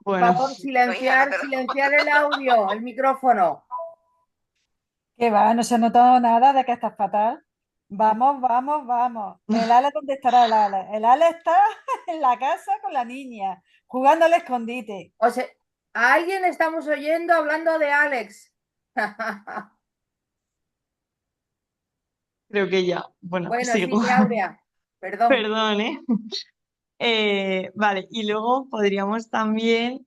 Por Bueno, favor, No, hija, no silenciar, te lo... silenciar el audio, el micrófono. Que va, no se ha notado nada de que estás fatal. Vamos, vamos, vamos. ¿El Ale dónde estará el Ale? El Ale está en la casa con la niña, jugando al escondite. O sea, a alguien estamos oyendo hablando de Alex. creo que ya. Bueno, Bueno, sigo. sí, Aurea, perdón. Perdón, ¿eh? Vale, y luego podríamos también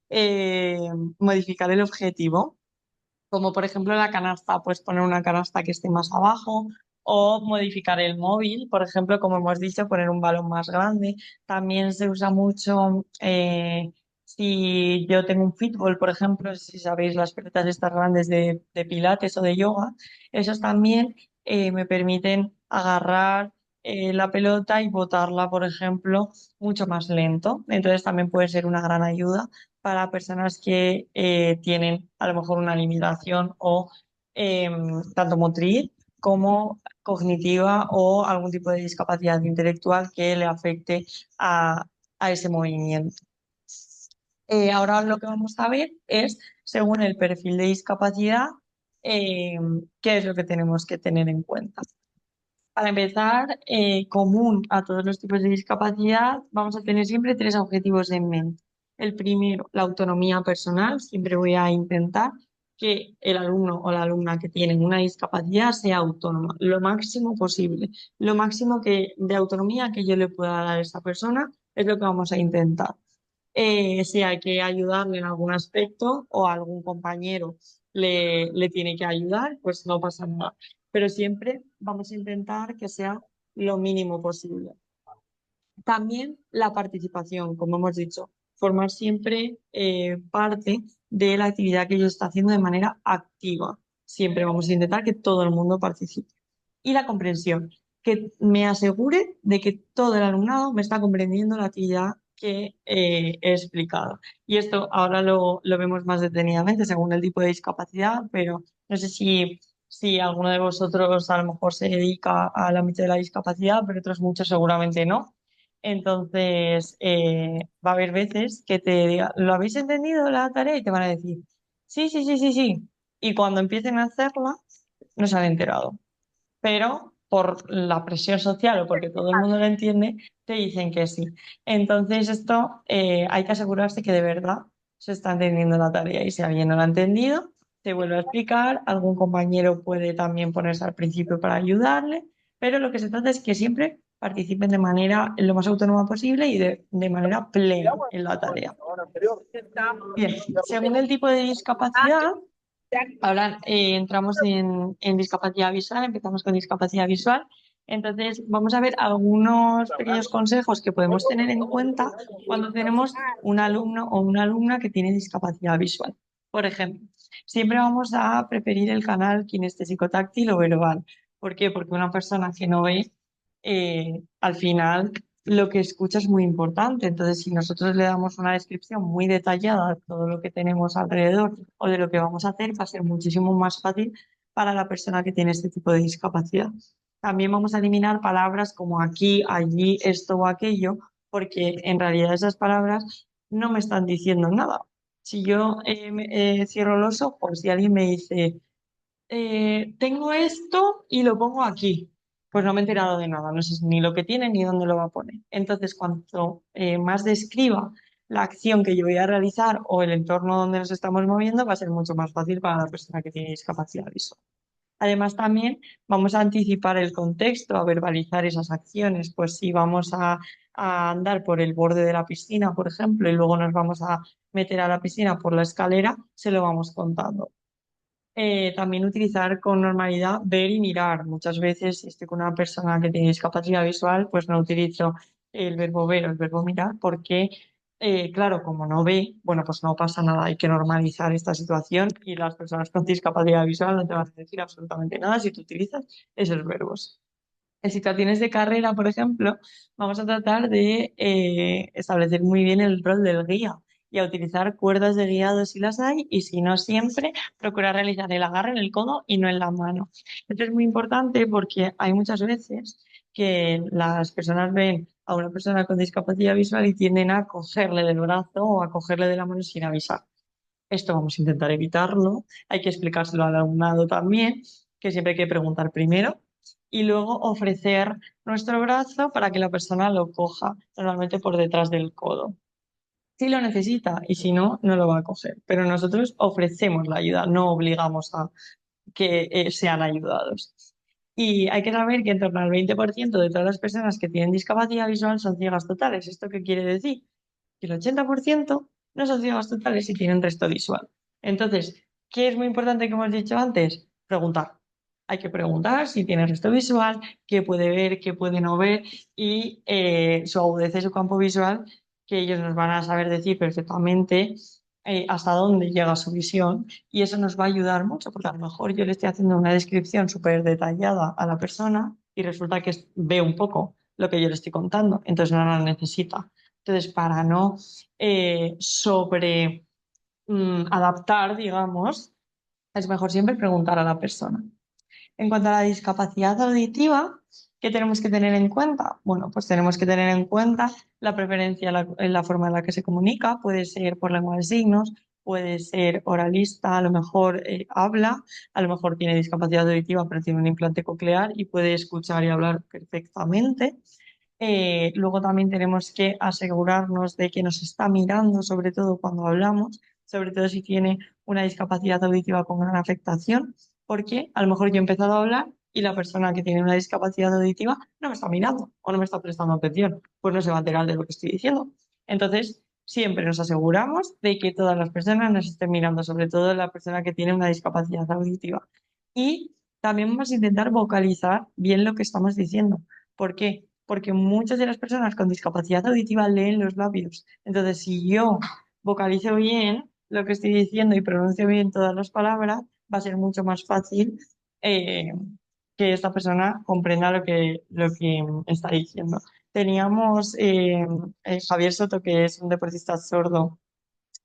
modificar el objetivo, como por ejemplo la canasta, pues poner una canasta que esté más abajo o modificar el móvil, por ejemplo, como hemos dicho, poner un balón más grande. También se usa mucho si yo tengo un fitball, por ejemplo, si sabéis las pelotas estas grandes de pilates o de yoga, esos también me permiten agarrar la pelota y botarla, por ejemplo, mucho más lento. Entonces también puede ser una gran ayuda para personas que tienen a lo mejor una limitación o tanto motriz como cognitiva o algún tipo de discapacidad intelectual que le afecte a, a ese movimiento. Ahora lo que vamos a ver es, según el perfil de discapacidad, eh, qué es lo que tenemos que tener en cuenta. Para empezar, común a todos los tipos de discapacidad, vamos a tener siempre tres objetivos en mente. El primero, la autonomía personal. Siempre voy a intentar que el alumno o la alumna que tienen una discapacidad sea autónoma, lo máximo posible. Lo máximo de autonomía que yo le pueda dar a esa persona es lo que vamos a intentar. Si hay que ayudarle en algún aspecto o algún compañero le tiene que ayudar, pues no pasa nada. Pero siempre vamos a intentar que sea lo mínimo posible. También la participación, como hemos dicho, formar siempre parte de la actividad que yo está haciendo de manera activa. Siempre vamos a intentar que todo el mundo participe. Y la comprensión, que me asegure de que todo el alumnado me está comprendiendo la actividad que he explicado. Y esto ahora lo vemos más detenidamente según el tipo de discapacidad, pero no sé si alguno de vosotros a lo mejor se dedica al ámbito de la discapacidad, pero otros muchos seguramente no. Entonces, va a haber veces que te diga, ¿lo habéis entendido la tarea? Y te van a decir, sí, sí, sí, sí, sí. Y cuando empiecen a hacerla, no se han enterado. Pero por la presión social o porque todo el mundo lo entiende, te dicen que sí. Entonces, esto hay que asegurarse que de verdad se está entendiendo la tarea y si alguien no lo ha entendido, te vuelve a explicar. Algún compañero puede también ponerse al principio para ayudarle, pero lo que se trata es que siempre participen de manera lo más autónoma posible y de manera plena en la tarea. Bien, según el tipo de discapacidad, ahora entramos en discapacidad visual, empezamos con discapacidad visual. Entonces, vamos a ver algunos pequeños consejos que podemos tener en cuenta cuando tenemos un alumno o una alumna que tiene discapacidad visual. Por ejemplo, siempre vamos a preferir el canal kinestésico táctil o verbal. ¿Por qué? Porque una persona que no ve, al final lo que escucha es muy importante. Entonces, si nosotros le damos una descripción muy detallada de todo lo que tenemos alrededor o de lo que vamos a hacer, va a ser muchísimo más fácil para la persona que tiene este tipo de discapacidad. También vamos a eliminar palabras como aquí, allí, esto o aquello, porque en realidad esas palabras no me están diciendo nada. Si yo cierro los ojos y alguien me dice, tengo esto y lo pongo aquí, pues no me he enterado de nada, no sé ni lo que tiene ni dónde lo va a poner. Entonces, cuanto más describa la acción que yo voy a realizar o el entorno donde nos estamos moviendo, va a ser mucho más fácil para la persona que tiene discapacidad visual. Además, también vamos a anticipar el contexto, a verbalizar esas acciones. Pues si vamos a andar por el borde de la piscina, por ejemplo, y luego nos vamos a meter a la piscina por la escalera, se lo vamos contando. También utilizar con normalidad ver y mirar. Muchas veces, si estoy con una persona que tiene discapacidad visual, pues no utilizo el verbo ver o el verbo mirar porque, claro, como no ve, bueno, pues no pasa nada. Hay que normalizar esta situación y las personas con discapacidad visual no te van a decir absolutamente nada si tú utilizas esos verbos. En situaciones de carrera, por ejemplo, vamos a tratar de establecer muy bien el rol del guía y a utilizar cuerdas de guiado si las hay y si no siempre, procurar realizar el agarre en el codo y no en la mano. Esto es muy importante porque hay muchas veces que las personas ven a una persona con discapacidad visual y tienden a cogerle del brazo o a cogerle de la mano sin avisar. Esto vamos a intentar evitarlo. Hay que explicárselo al alumnado también, que siempre hay que preguntar primero y luego ofrecer nuestro brazo para que la persona lo coja, normalmente por detrás del codo. Si lo necesita y si no, no lo va a coger. Pero nosotros ofrecemos la ayuda, no obligamos a que sean ayudados. Y hay que saber que en torno al 20% de todas las personas que tienen discapacidad visual son ciegas totales. ¿Esto qué quiere decir? Que el 80% no son ciegas totales y tienen resto visual. Entonces, ¿qué es muy importante que hemos dicho antes? Preguntar. Hay que preguntar si tiene resto visual, qué puede ver, qué puede no ver y su agudeza y su campo visual, que ellos nos van a saber decir perfectamente hasta dónde llega su visión y eso nos va a ayudar mucho porque a lo mejor yo le estoy haciendo una descripción súper detallada a la persona y resulta que ve un poco lo que yo le estoy contando, entonces no lo necesita. Entonces, para no sobre adaptar, digamos, es mejor siempre preguntar a la persona. En cuanto a la discapacidad auditiva, ¿qué tenemos que tener en cuenta? Bueno, pues tenemos que tener en cuenta la preferencia en la forma en la que se comunica. Puede ser por lengua de signos, puede ser oralista, a lo mejor habla, a lo mejor tiene discapacidad auditiva, pero tiene un implante coclear y puede escuchar y hablar perfectamente. Luego también tenemos que asegurarnos de que nos está mirando, sobre todo cuando hablamos, sobre todo si tiene una discapacidad auditiva con gran afectación, porque a lo mejor yo he empezado a hablar y la persona que tiene una discapacidad auditiva no me está mirando o no me está prestando atención, pues no se va a enterar de lo que estoy diciendo. Entonces, siempre nos aseguramos de que todas las personas nos estén mirando, sobre todo la persona que tiene una discapacidad auditiva. Y también vamos a intentar vocalizar bien lo que estamos diciendo. ¿Por qué? Porque muchas de las personas con discapacidad auditiva leen los labios. Entonces, si yo vocalizo bien lo que estoy diciendo y pronuncio bien todas las palabras, va a ser mucho más fácil eh, que esta persona comprenda lo que está diciendo. Teníamos Javier Soto, que es un deportista sordo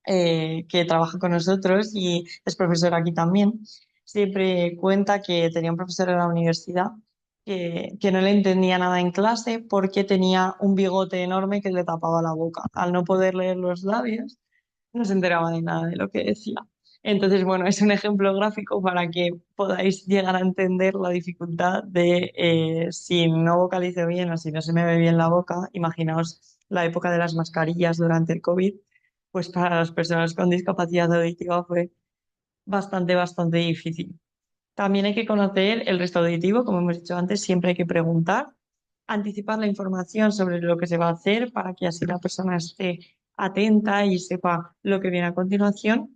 que trabaja con nosotros y es profesor aquí también, siempre cuenta que tenía un profesor en la universidad que no le entendía nada en clase porque tenía un bigote enorme que le tapaba la boca. Al no poder leer los labios, no se enteraba de nada de lo que decía. Entonces, bueno, es un ejemplo gráfico para que podáis llegar a entender la dificultad de si no vocalizo bien o si no se me ve bien la boca, imaginaos la época de las mascarillas durante el COVID, pues para las personas con discapacidad auditiva fue bastante difícil. También hay que conocer el resto auditivo, como hemos dicho antes, siempre hay que preguntar, anticipar la información sobre lo que se va a hacer para que así la persona esté atenta y sepa lo que viene a continuación.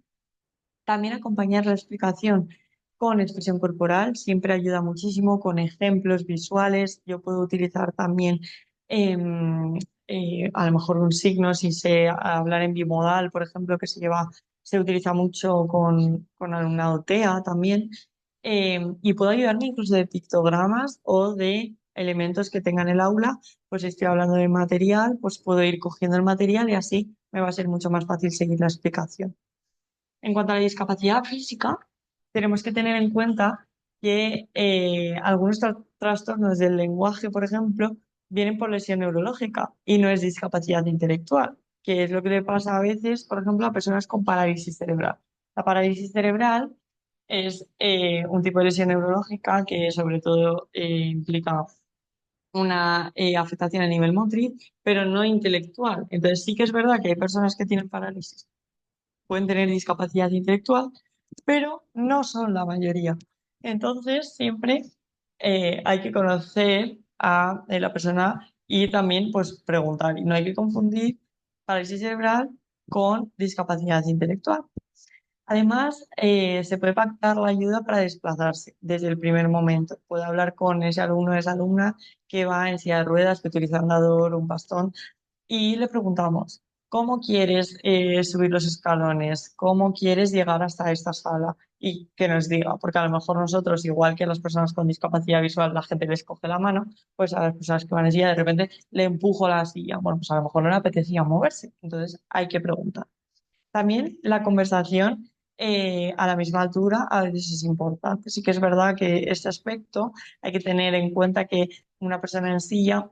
También acompañar la explicación con expresión corporal siempre ayuda muchísimo, con ejemplos visuales. Yo puedo utilizar también a lo mejor un signo si sé hablar en bimodal, por ejemplo, que se utiliza mucho con alumnado TEA también. Y puedo ayudarme incluso de pictogramas o de elementos que tenga en el aula. Pues si estoy hablando de material, pues puedo ir cogiendo el material y así me va a ser mucho más fácil seguir la explicación. En cuanto a la discapacidad física, tenemos que tener en cuenta que algunos trastornos del lenguaje, por ejemplo, vienen por lesión neurológica y no es discapacidad intelectual. que es lo que le pasa a veces, por ejemplo, a personas con parálisis cerebral. La parálisis cerebral es un tipo de lesión neurológica que sobre todo implica una afectación a nivel motriz, pero no intelectual. Entonces sí que es verdad que hay personas que tienen parálisis, pueden tener discapacidad intelectual, pero no son la mayoría. Entonces siempre hay que conocer a la persona y también pues preguntar. Y no hay que confundir parálisis cerebral con discapacidad intelectual. Además, se puede pactar la ayuda para desplazarse desde el primer momento. Puede hablar con ese alumno o esa alumna que va en silla de ruedas, que utiliza andador o un bastón, y le preguntamos, ¿cómo quieres subir los escalones? ¿Cómo quieres llegar hasta esta sala? Y que nos diga, porque a lo mejor nosotros, igual que a las personas con discapacidad visual, la gente les coge la mano, pues a las personas que van en silla, de repente le empujo la silla. Bueno, pues a lo mejor no le apetecía moverse. Entonces hay que preguntar. También la conversación a la misma altura a veces es importante. Sí que es verdad que este aspecto hay que tener en cuenta que una persona en silla,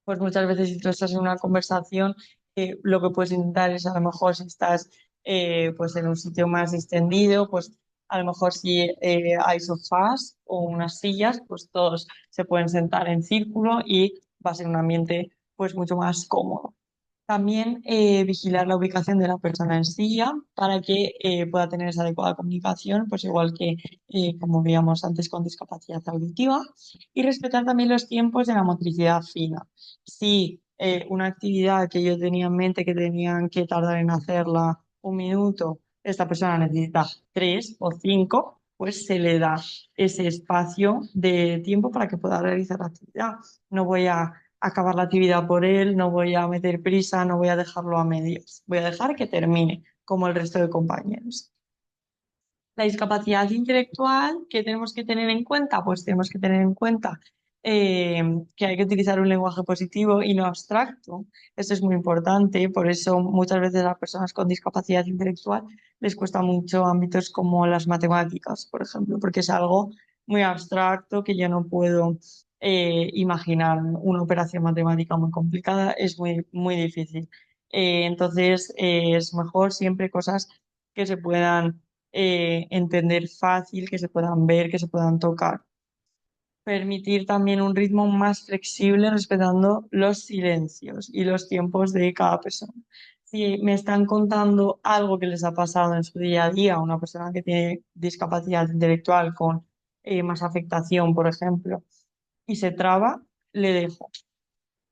pues muchas veces si tú estás en una conversación, lo que puedes intentar es a lo mejor si estás pues en un sitio más extendido, pues a lo mejor si hay sofás o unas sillas, pues todos se pueden sentar en círculo y va a ser un ambiente pues mucho más cómodo. También vigilar la ubicación de la persona en silla para que pueda tener esa adecuada comunicación, pues igual que como veíamos antes con discapacidad auditiva, y respetar también los tiempos de la motricidad fina. Si una actividad que yo tenía en mente que tenían que tardar en hacerla 1 minuto, esta persona necesita 3 o 5, pues se le da ese espacio de tiempo para que pueda realizar la actividad. No voy a acabar la actividad por él, no voy a meter prisa, no voy a dejarlo a medias, voy a dejar que termine como el resto de compañeros. La discapacidad intelectual, ¿qué tenemos que tener en cuenta? Pues tenemos que tener en cuenta eh, que hay que utilizar un lenguaje positivo y no abstracto. Esto es muy importante, por eso muchas veces a las personas con discapacidad intelectual les cuesta mucho ámbitos como las matemáticas, por ejemplo, porque es algo muy abstracto que yo no puedo imaginar una operación matemática muy complicada, es muy, muy difícil. Entonces, es mejor siempre cosas que se puedan entender fácil, que se puedan ver, que se puedan tocar. Permitir también un ritmo más flexible respetando los silencios y los tiempos de cada persona. Si me están contando algo que les ha pasado en su día a día, una persona que tiene discapacidad intelectual con más afectación, por ejemplo, y se traba, le dejo.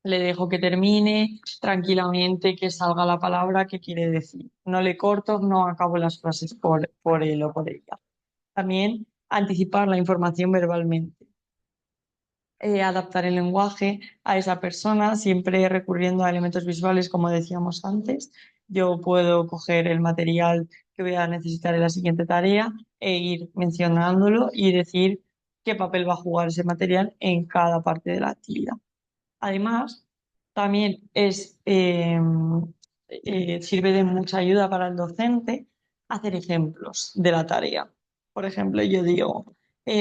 Le dejo que termine tranquilamente, que salga la palabra que quiere decir. No le corto, no acabo las frases por él o por ella. También anticipar la información verbalmente. Adaptar el lenguaje a esa persona, siempre recurriendo a elementos visuales, como decíamos antes. Yo puedo coger el material que voy a necesitar en la siguiente tarea e ir mencionándolo y decir qué papel va a jugar ese material en cada parte de la actividad. Además, también sirve de mucha ayuda para el docente hacer ejemplos de la tarea. Por ejemplo, yo digo,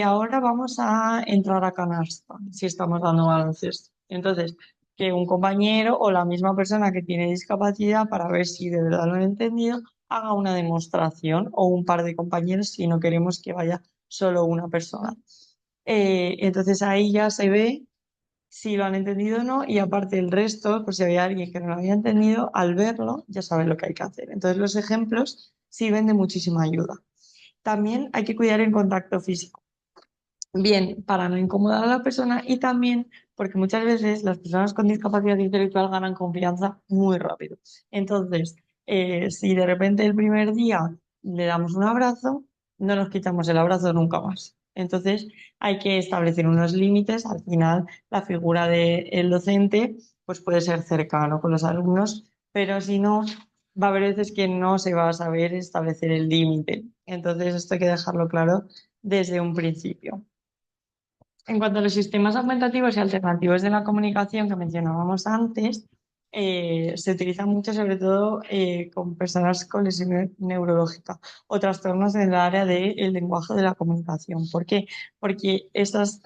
ahora vamos a entrar a canasta, si estamos dando baloncesto. Entonces, que un compañero o la misma persona que tiene discapacidad, para ver si de verdad lo han entendido, haga una demostración o un par de compañeros si no queremos que vaya solo una persona. Entonces ahí ya se ve si lo han entendido o no, y aparte el resto, por si había alguien que no lo había entendido, al verlo ya sabe lo que hay que hacer. Entonces los ejemplos sirven de muchísima ayuda. También hay que cuidar el contacto físico, bien para no incomodar a la persona y también porque muchas veces las personas con discapacidad intelectual ganan confianza muy rápido. Entonces, si de repente el primer día le damos un abrazo, no nos quitamos el abrazo nunca más. Entonces, hay que establecer unos límites. Al final, la figura del docente pues puede ser cercano con los alumnos, pero si no, va a haber veces que no se va a saber establecer el límite. Entonces, esto hay que dejarlo claro desde un principio. En cuanto a los sistemas augmentativos y alternativos de la comunicación que mencionábamos antes, se utilizan mucho sobre todo con personas con lesión neurológica o trastornos en el área del lenguaje de la comunicación. ¿Por qué? Porque estos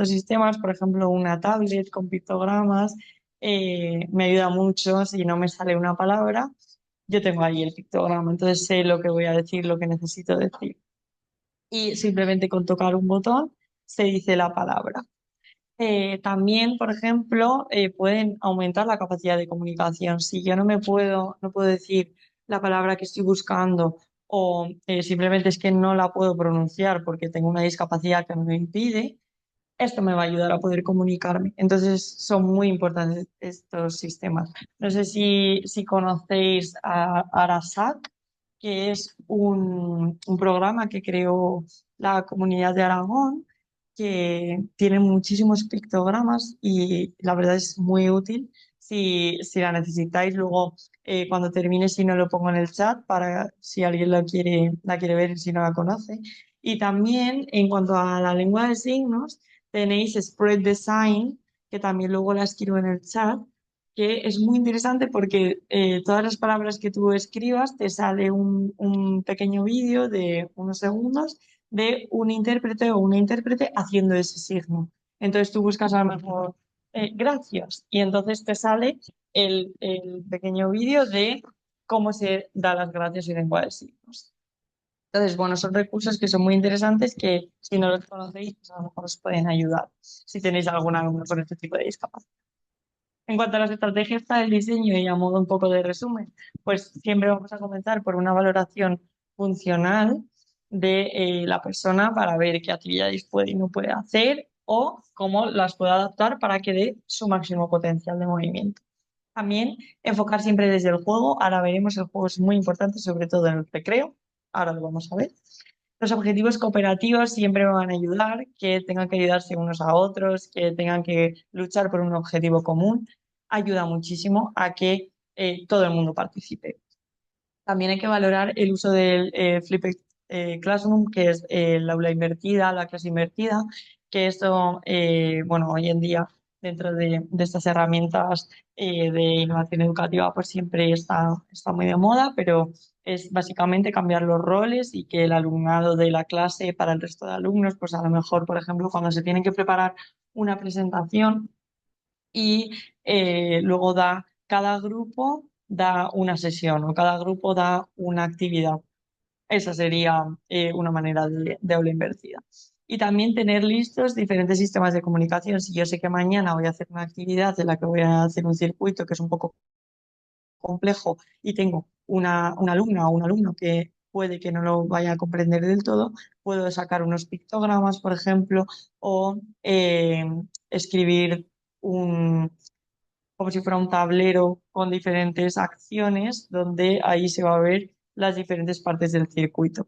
sistemas, por ejemplo, una tablet con pictogramas, me ayuda mucho si no me sale una palabra. Yo tengo ahí el pictograma, entonces sé lo que voy a decir, lo que necesito decir. Y simplemente con tocar un botón se dice la palabra. También, por ejemplo, pueden aumentar la capacidad de comunicación. Si yo no puedo decir la palabra que estoy buscando o simplemente es que no la puedo pronunciar porque tengo una discapacidad que me lo impide, esto me va a ayudar a poder comunicarme. Entonces, son muy importantes estos sistemas. No sé si conocéis a Arasac, que es un programa que creó la Comunidad de Aragón, que tiene muchísimos pictogramas y la verdad es muy útil si la necesitáis. Luego, cuando termine, si no lo pongo en el chat para si alguien la quiere ver y si no la conoce. Y también, en cuanto a la lengua de signos, tenéis Spread Design, que también luego la escribo en el chat, que es muy interesante porque todas las palabras que tú escribas te sale un pequeño vídeo de unos segundos de un intérprete o una intérprete haciendo ese signo. Entonces tú buscas a lo mejor gracias y entonces te sale el pequeño vídeo de cómo se da las gracias en lengua de signos. Entonces, bueno, son recursos que son muy interesantes que si no los conocéis, pues a lo mejor os pueden ayudar si tenéis algún alumno con este tipo de discapacidad. En cuanto a las estrategias para el diseño y a modo un poco de resumen, pues siempre vamos a comenzar por una valoración funcional de la persona para ver qué actividades puede y no puede hacer o cómo las puede adaptar para que dé su máximo potencial de movimiento. También enfocar siempre desde el juego. Ahora veremos, el juego es muy importante, sobre todo en el recreo. Ahora lo vamos a ver. Los objetivos cooperativos siempre me van a ayudar, que tengan que ayudarse unos a otros, que tengan que luchar por un objetivo común. Ayuda muchísimo a que todo el mundo participe. También hay que valorar el uso del Flipped Classroom, que es el aula invertida, la clase invertida, que esto, bueno, hoy en día, dentro de estas herramientas de innovación educativa, pues siempre está muy de moda, pero es básicamente cambiar los roles y que el alumnado de la clase para el resto de alumnos, pues a lo mejor, por ejemplo, cuando se tienen que preparar una presentación, y luego cada grupo da una sesión o cada grupo da una actividad. Esa sería una manera de aula invertida. Y también tener listos diferentes sistemas de comunicación. Si yo sé que mañana voy a hacer una actividad en la que voy a hacer un circuito que es un poco complejo y tengo una alumna o un alumno que puede que no lo vaya a comprender del todo, puedo sacar unos pictogramas, por ejemplo, o escribir como si fuera un tablero con diferentes acciones donde ahí se va a ver las diferentes partes del circuito.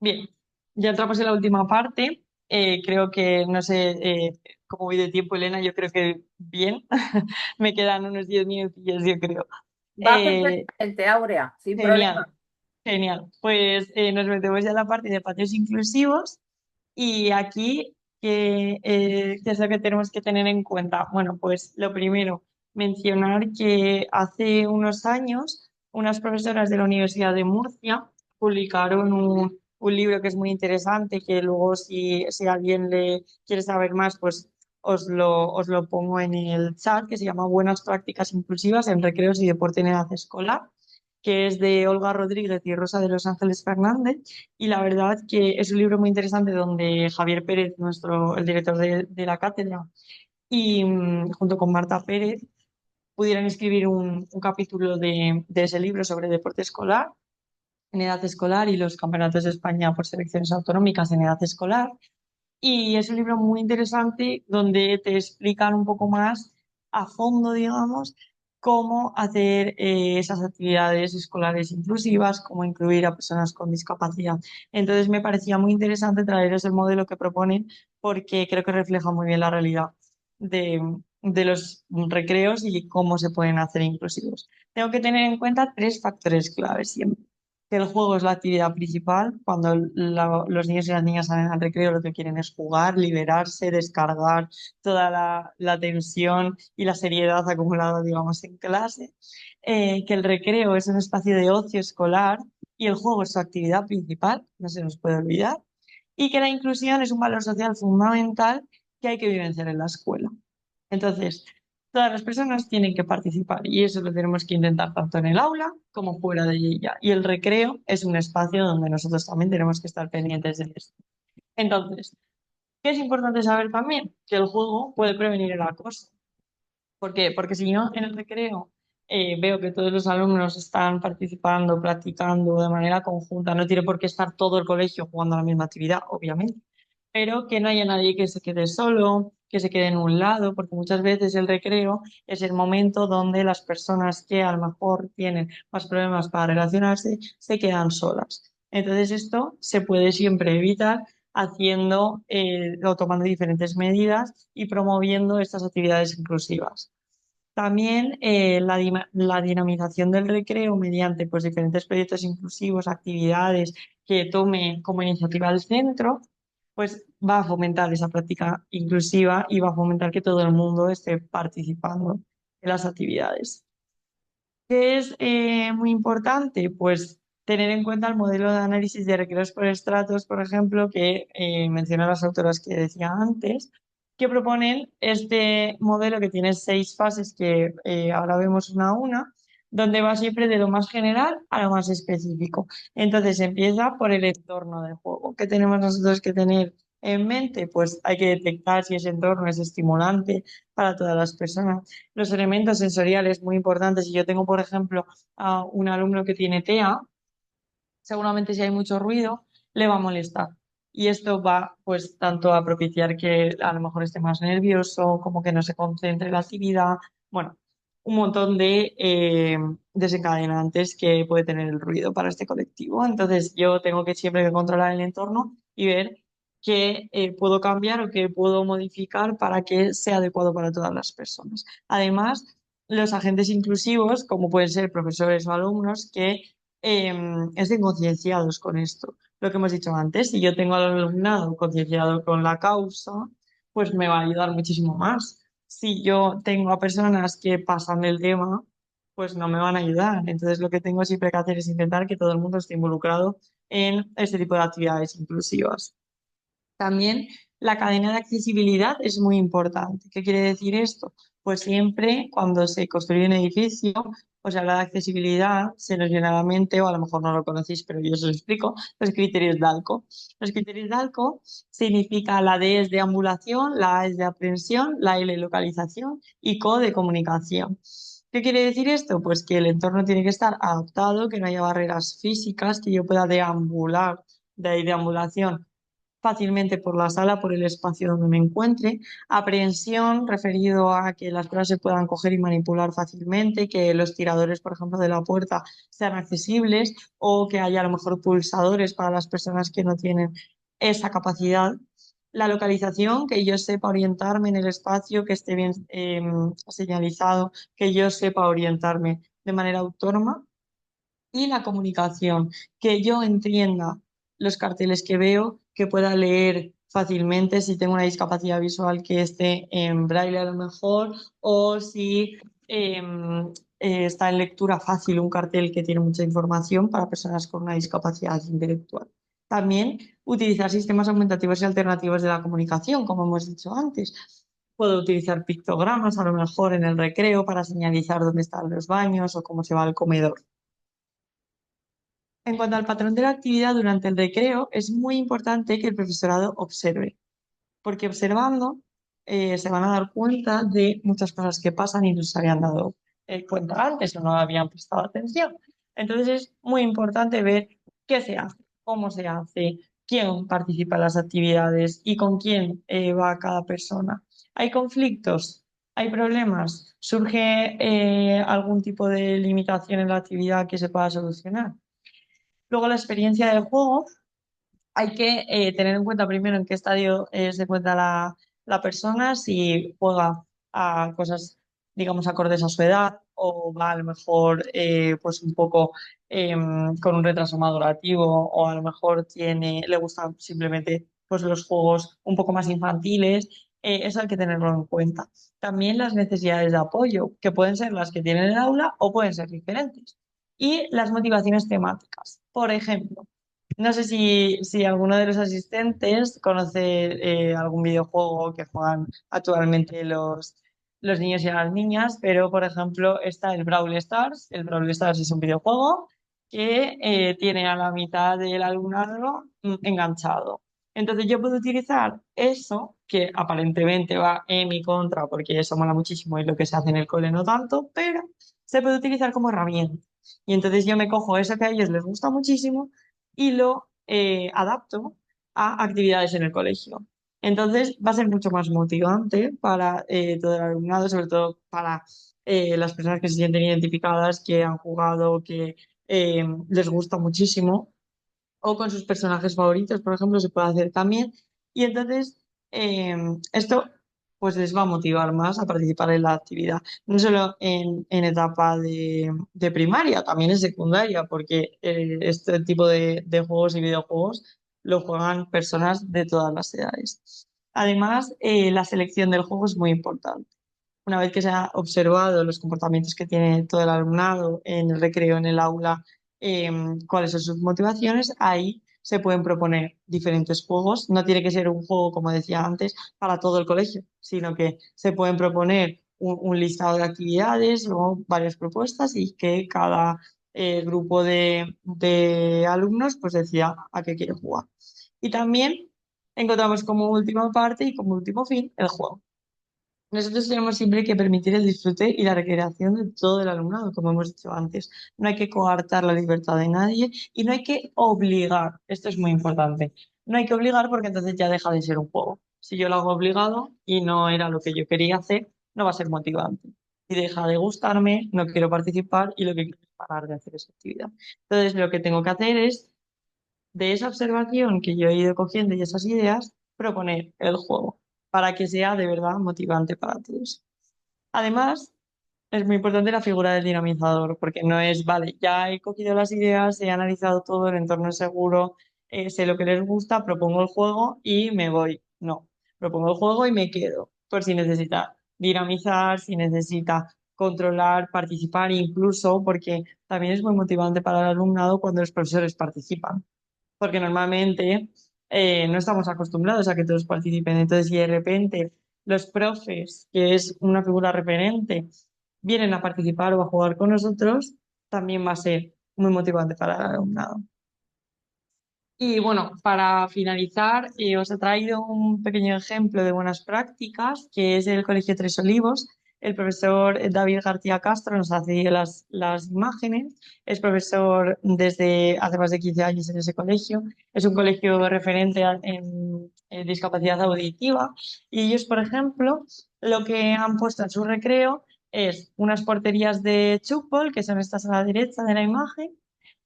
Bien, ya entramos en la última parte. Creo que, no sé cómo voy de tiempo, Elena, yo creo que bien. Me quedan unos 10 minutillos, yo creo. Va Eh, perfectamente, Aurea, sin Genial, problema. genial. Pues nos metemos ya en la parte de patios inclusivos y aquí, ¿qué es lo que tenemos que tener en cuenta? Bueno, pues lo primero, mencionar que hace unos años unas profesoras de la Universidad de Murcia publicaron un libro que es muy interesante, que luego si alguien le quiere saber más, pues os lo pongo en el chat, que se llama Buenas prácticas inclusivas en recreos y deporte en edad escolar, que es de Olga Rodríguez y Rosa de los Ángeles Fernández. Y la verdad que es un libro muy interesante donde Javier Pérez, el director de la cátedra, y junto con Marta Pérez, pudieron escribir un capítulo de ese libro sobre deporte escolar en edad escolar y los campeonatos de España por selecciones autonómicas en edad escolar. Y es un libro muy interesante donde te explican un poco más a fondo, digamos, cómo hacer esas actividades escolares inclusivas, cómo incluir a personas con discapacidad. Entonces me parecía muy interesante traeros el modelo que proponen porque creo que refleja muy bien la realidad de los recreos y cómo se pueden hacer inclusivos. Tengo que tener en cuenta tres factores claves siempre: que el juego es la actividad principal. Cuando los niños y las niñas salen al recreo, lo que quieren es jugar, liberarse, descargar toda la tensión y la seriedad acumulada, digamos, en clase. Que el recreo es un espacio de ocio escolar y el juego es su actividad principal, no se nos puede olvidar. Y que la inclusión es un valor social fundamental que hay que vivenciar en la escuela. Entonces, Todas las personas tienen que participar y eso lo tenemos que intentar tanto en el aula como fuera de ella. Y el recreo es un espacio donde nosotros también tenemos que estar pendientes de esto. Entonces, ¿qué es importante saber también? Que el juego puede prevenir el acoso. ¿Por qué? Porque si yo en el recreo veo que todos los alumnos están participando, practicando de manera conjunta, no tiene por qué estar todo el colegio jugando a la misma actividad, obviamente, pero que no haya nadie que se quede solo, que se quede en un lado, porque muchas veces el recreo es el momento donde las personas que a lo mejor tienen más problemas para relacionarse se quedan solas. Entonces esto se puede siempre evitar haciendo o tomando diferentes medidas y promoviendo estas actividades inclusivas. También la dinamización del recreo mediante pues, diferentes proyectos inclusivos, actividades que tome como iniciativa el centro, pues va a fomentar esa práctica inclusiva y va a fomentar que todo el mundo esté participando en las actividades. ¿Qué es muy importante? Pues tener en cuenta el modelo de análisis de recreos por estratos, por ejemplo, que mencioné las autoras que decía antes, que proponen este modelo que tiene 6 fases que ahora vemos una a una, donde va siempre de lo más general a lo más específico. Entonces empieza por el entorno del juego. ¿Qué tenemos nosotros que tener en mente? Pues hay que detectar si ese entorno es estimulante para todas las personas. Los elementos sensoriales muy importantes. Si yo tengo, por ejemplo, a un alumno que tiene TEA, seguramente si hay mucho ruido, le va a molestar. Y esto va, pues, tanto a propiciar que a lo mejor esté más nervioso, como que no se concentre en la actividad. Bueno, un montón de desencadenantes que puede tener el ruido para este colectivo. Entonces, yo tengo que siempre que controlar el entorno y ver qué puedo cambiar o qué puedo modificar para que sea adecuado para todas las personas. Además, los agentes inclusivos, como pueden ser profesores o alumnos, que estén concienciados con esto. Lo que hemos dicho antes, si yo tengo al alumnado concienciado con la causa, pues me va a ayudar muchísimo más. Si yo tengo a personas que pasan el tema, pues no me van a ayudar. Entonces, lo que tengo siempre que hacer es intentar que todo el mundo esté involucrado en este tipo de actividades inclusivas. También la cadena de accesibilidad es muy importante. ¿Qué quiere decir esto? Pues siempre cuando se construye un edificio o se habla de accesibilidad, se nos viene a la mente, o a lo mejor no lo conocéis, pero yo os lo explico, los criterios DALCO. Los criterios DALCO significa la D es de ambulación, la A es de aprehensión, la L localización y CO de comunicación. ¿Qué quiere decir esto? Pues que el entorno tiene que estar adaptado, que no haya barreras físicas, que yo pueda deambular, de ahí deambulación fácilmente por la sala, por el espacio donde me encuentre. Aprehensión, referido a que las cosas se puedan coger y manipular fácilmente, que los tiradores, por ejemplo, de la puerta sean accesibles o que haya a lo mejor pulsadores para las personas que no tienen esa capacidad. La localización, que yo sepa orientarme en el espacio, que esté bien señalizado, que yo sepa orientarme de manera autónoma. Y la comunicación, que yo entienda los carteles que veo, que pueda leer fácilmente si tengo una discapacidad visual que esté en braille a lo mejor, o si está en lectura fácil un cartel que tiene mucha información para personas con una discapacidad intelectual. También utilizar sistemas aumentativos y alternativos de la comunicación, como hemos dicho antes. Puedo utilizar pictogramas a lo mejor en el recreo para señalizar dónde están los baños o cómo se va al comedor. En cuanto al patrón de la actividad durante el recreo, es muy importante que el profesorado observe, porque observando se van a dar cuenta de muchas cosas que pasan y no se habían dado cuenta antes o no habían prestado atención. Entonces es muy importante ver qué se hace, cómo se hace, quién participa en las actividades y con quién va cada persona. ¿Hay conflictos? ¿Hay problemas? ¿Surge algún tipo de limitación en la actividad que se pueda solucionar? Luego la experiencia del juego, hay que tener en cuenta primero en qué estadio se encuentra la persona, si juega a cosas, digamos, acordes a su edad o va a lo mejor pues un poco con un retraso madurativo o a lo mejor le gustan simplemente pues los juegos un poco más infantiles. Eso hay que tenerlo en cuenta. También las necesidades de apoyo, que pueden ser las que tiene el aula o pueden ser diferentes. Y las motivaciones temáticas. Por ejemplo, no sé si alguno de los asistentes conoce algún videojuego que juegan actualmente los niños y las niñas, pero por ejemplo está el Brawl Stars. El Brawl Stars es un videojuego que tiene a la mitad del alumnado enganchado. Entonces yo puedo utilizar eso, que aparentemente va en mi contra, porque eso mola muchísimo y lo que se hace en el cole no tanto, pero se puede utilizar como herramienta. Y entonces yo me cojo eso que a ellos les gusta muchísimo y lo adapto a actividades en el colegio. Entonces va a ser mucho más motivante para todo el alumnado, sobre todo para las personas que se sienten identificadas, que han jugado, que les gusta muchísimo, o con sus personajes favoritos, por ejemplo, se puede hacer también. Y entonces eh, esto pues les va a motivar más a participar en la actividad, no solo en etapa de primaria, también en secundaria, porque este tipo de juegos y videojuegos lo juegan personas de todas las edades. Además, la selección del juego es muy importante. Una vez que se ha observado los comportamientos que tiene todo el alumnado en el recreo, en el aula, eh, cuáles son sus motivaciones, ahí se pueden proponer diferentes juegos. No tiene que ser un juego, como decía antes, para todo el colegio, sino que se pueden proponer un listado de actividades o varias propuestas y que cada grupo de alumnos pues decida a qué quiere jugar. Y también encontramos como última parte y como último fin el juego. Nosotros tenemos siempre que permitir el disfrute y la recreación de todo el alumnado, como hemos dicho antes. No hay que coartar la libertad de nadie y no hay que obligar. Esto es muy importante. No hay que obligar porque entonces ya deja de ser un juego. Si yo lo hago obligado y no era lo que yo quería hacer, no va a ser motivante. Si deja de gustarme, no quiero participar y lo que quiero es parar de hacer esa actividad. Entonces, lo que tengo que hacer es, de esa observación que yo he ido cogiendo y esas ideas, proponer el juego para que sea de verdad motivante para todos. Además, es muy importante la figura del dinamizador, porque no es, vale, ya he cogido las ideas, he analizado todo, el entorno es seguro, sé lo que les gusta, propongo el juego y me voy. No, propongo el juego y me quedo, por si necesita dinamizar, si necesita controlar, participar, incluso porque también es muy motivante para el alumnado cuando los profesores participan, porque normalmente no estamos acostumbrados a que todos participen. Entonces, si de repente los profes, que es una figura referente, vienen a participar o a jugar con nosotros, también va a ser muy motivante para el alumnado. Y bueno, para finalizar, os he traído un pequeño ejemplo de buenas prácticas, que es el Colegio Tres Olivos. El profesor David García Castro nos hace las imágenes. Es profesor desde hace más de 15 años en ese colegio. Es un colegio referente en discapacidad auditiva. Y ellos, por ejemplo, lo que han puesto en su recreo es unas porterías de fútbol, que son estas a la derecha de la imagen,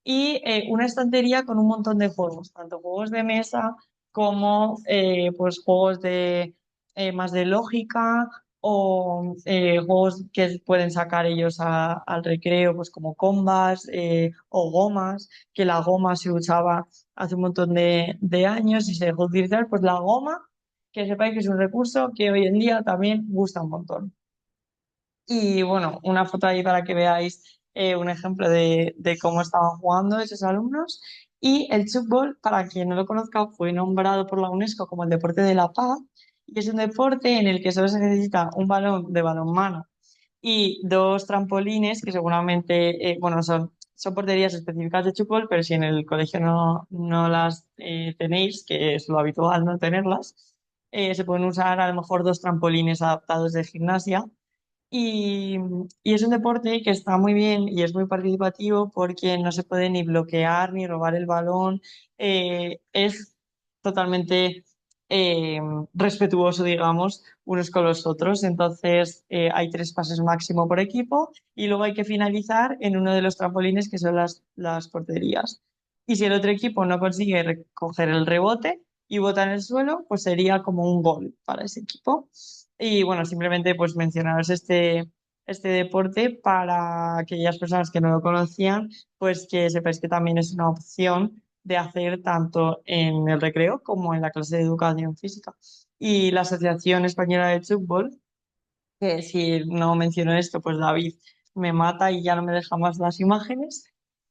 y una estantería con un montón de juegos, tanto juegos de mesa como pues juegos de más de lógica o juegos que pueden sacar ellos al recreo, pues como combas o gomas, que la goma se usaba hace un montón de años y se dejó de utilizar, pues la goma, que sepáis que es un recurso que hoy en día también gusta un montón. Y bueno, una foto ahí para que veáis un ejemplo de cómo estaban jugando esos alumnos. Y el fútbol, para quien no lo conozca, fue nombrado por la UNESCO como el deporte de la paz. Y es un deporte en el que solo se necesita un balón de balonmano y dos trampolines que seguramente, bueno, son porterías específicas de fútbol, pero si en el colegio no las tenéis, que es lo habitual no tenerlas, se pueden usar a lo mejor dos trampolines adaptados de gimnasia y, y es un deporte que está muy bien y es muy participativo porque no se puede ni bloquear ni robar el balón. Es totalmente eh, respetuoso, digamos, unos con los otros. Entonces, hay tres pases máximo por equipo y luego hay que finalizar en uno de los trampolines que son las porterías. Y si el otro equipo no consigue recoger el rebote y bota en el suelo, pues sería como un gol para ese equipo. Y bueno, simplemente pues mencionaros este deporte para aquellas personas que no lo conocían, pues que sepáis que también es una opción de hacer tanto en el recreo como en la clase de educación física. Y la Asociación Española de Fútbol, que si no menciono esto, pues David me mata y ya no me deja más las imágenes.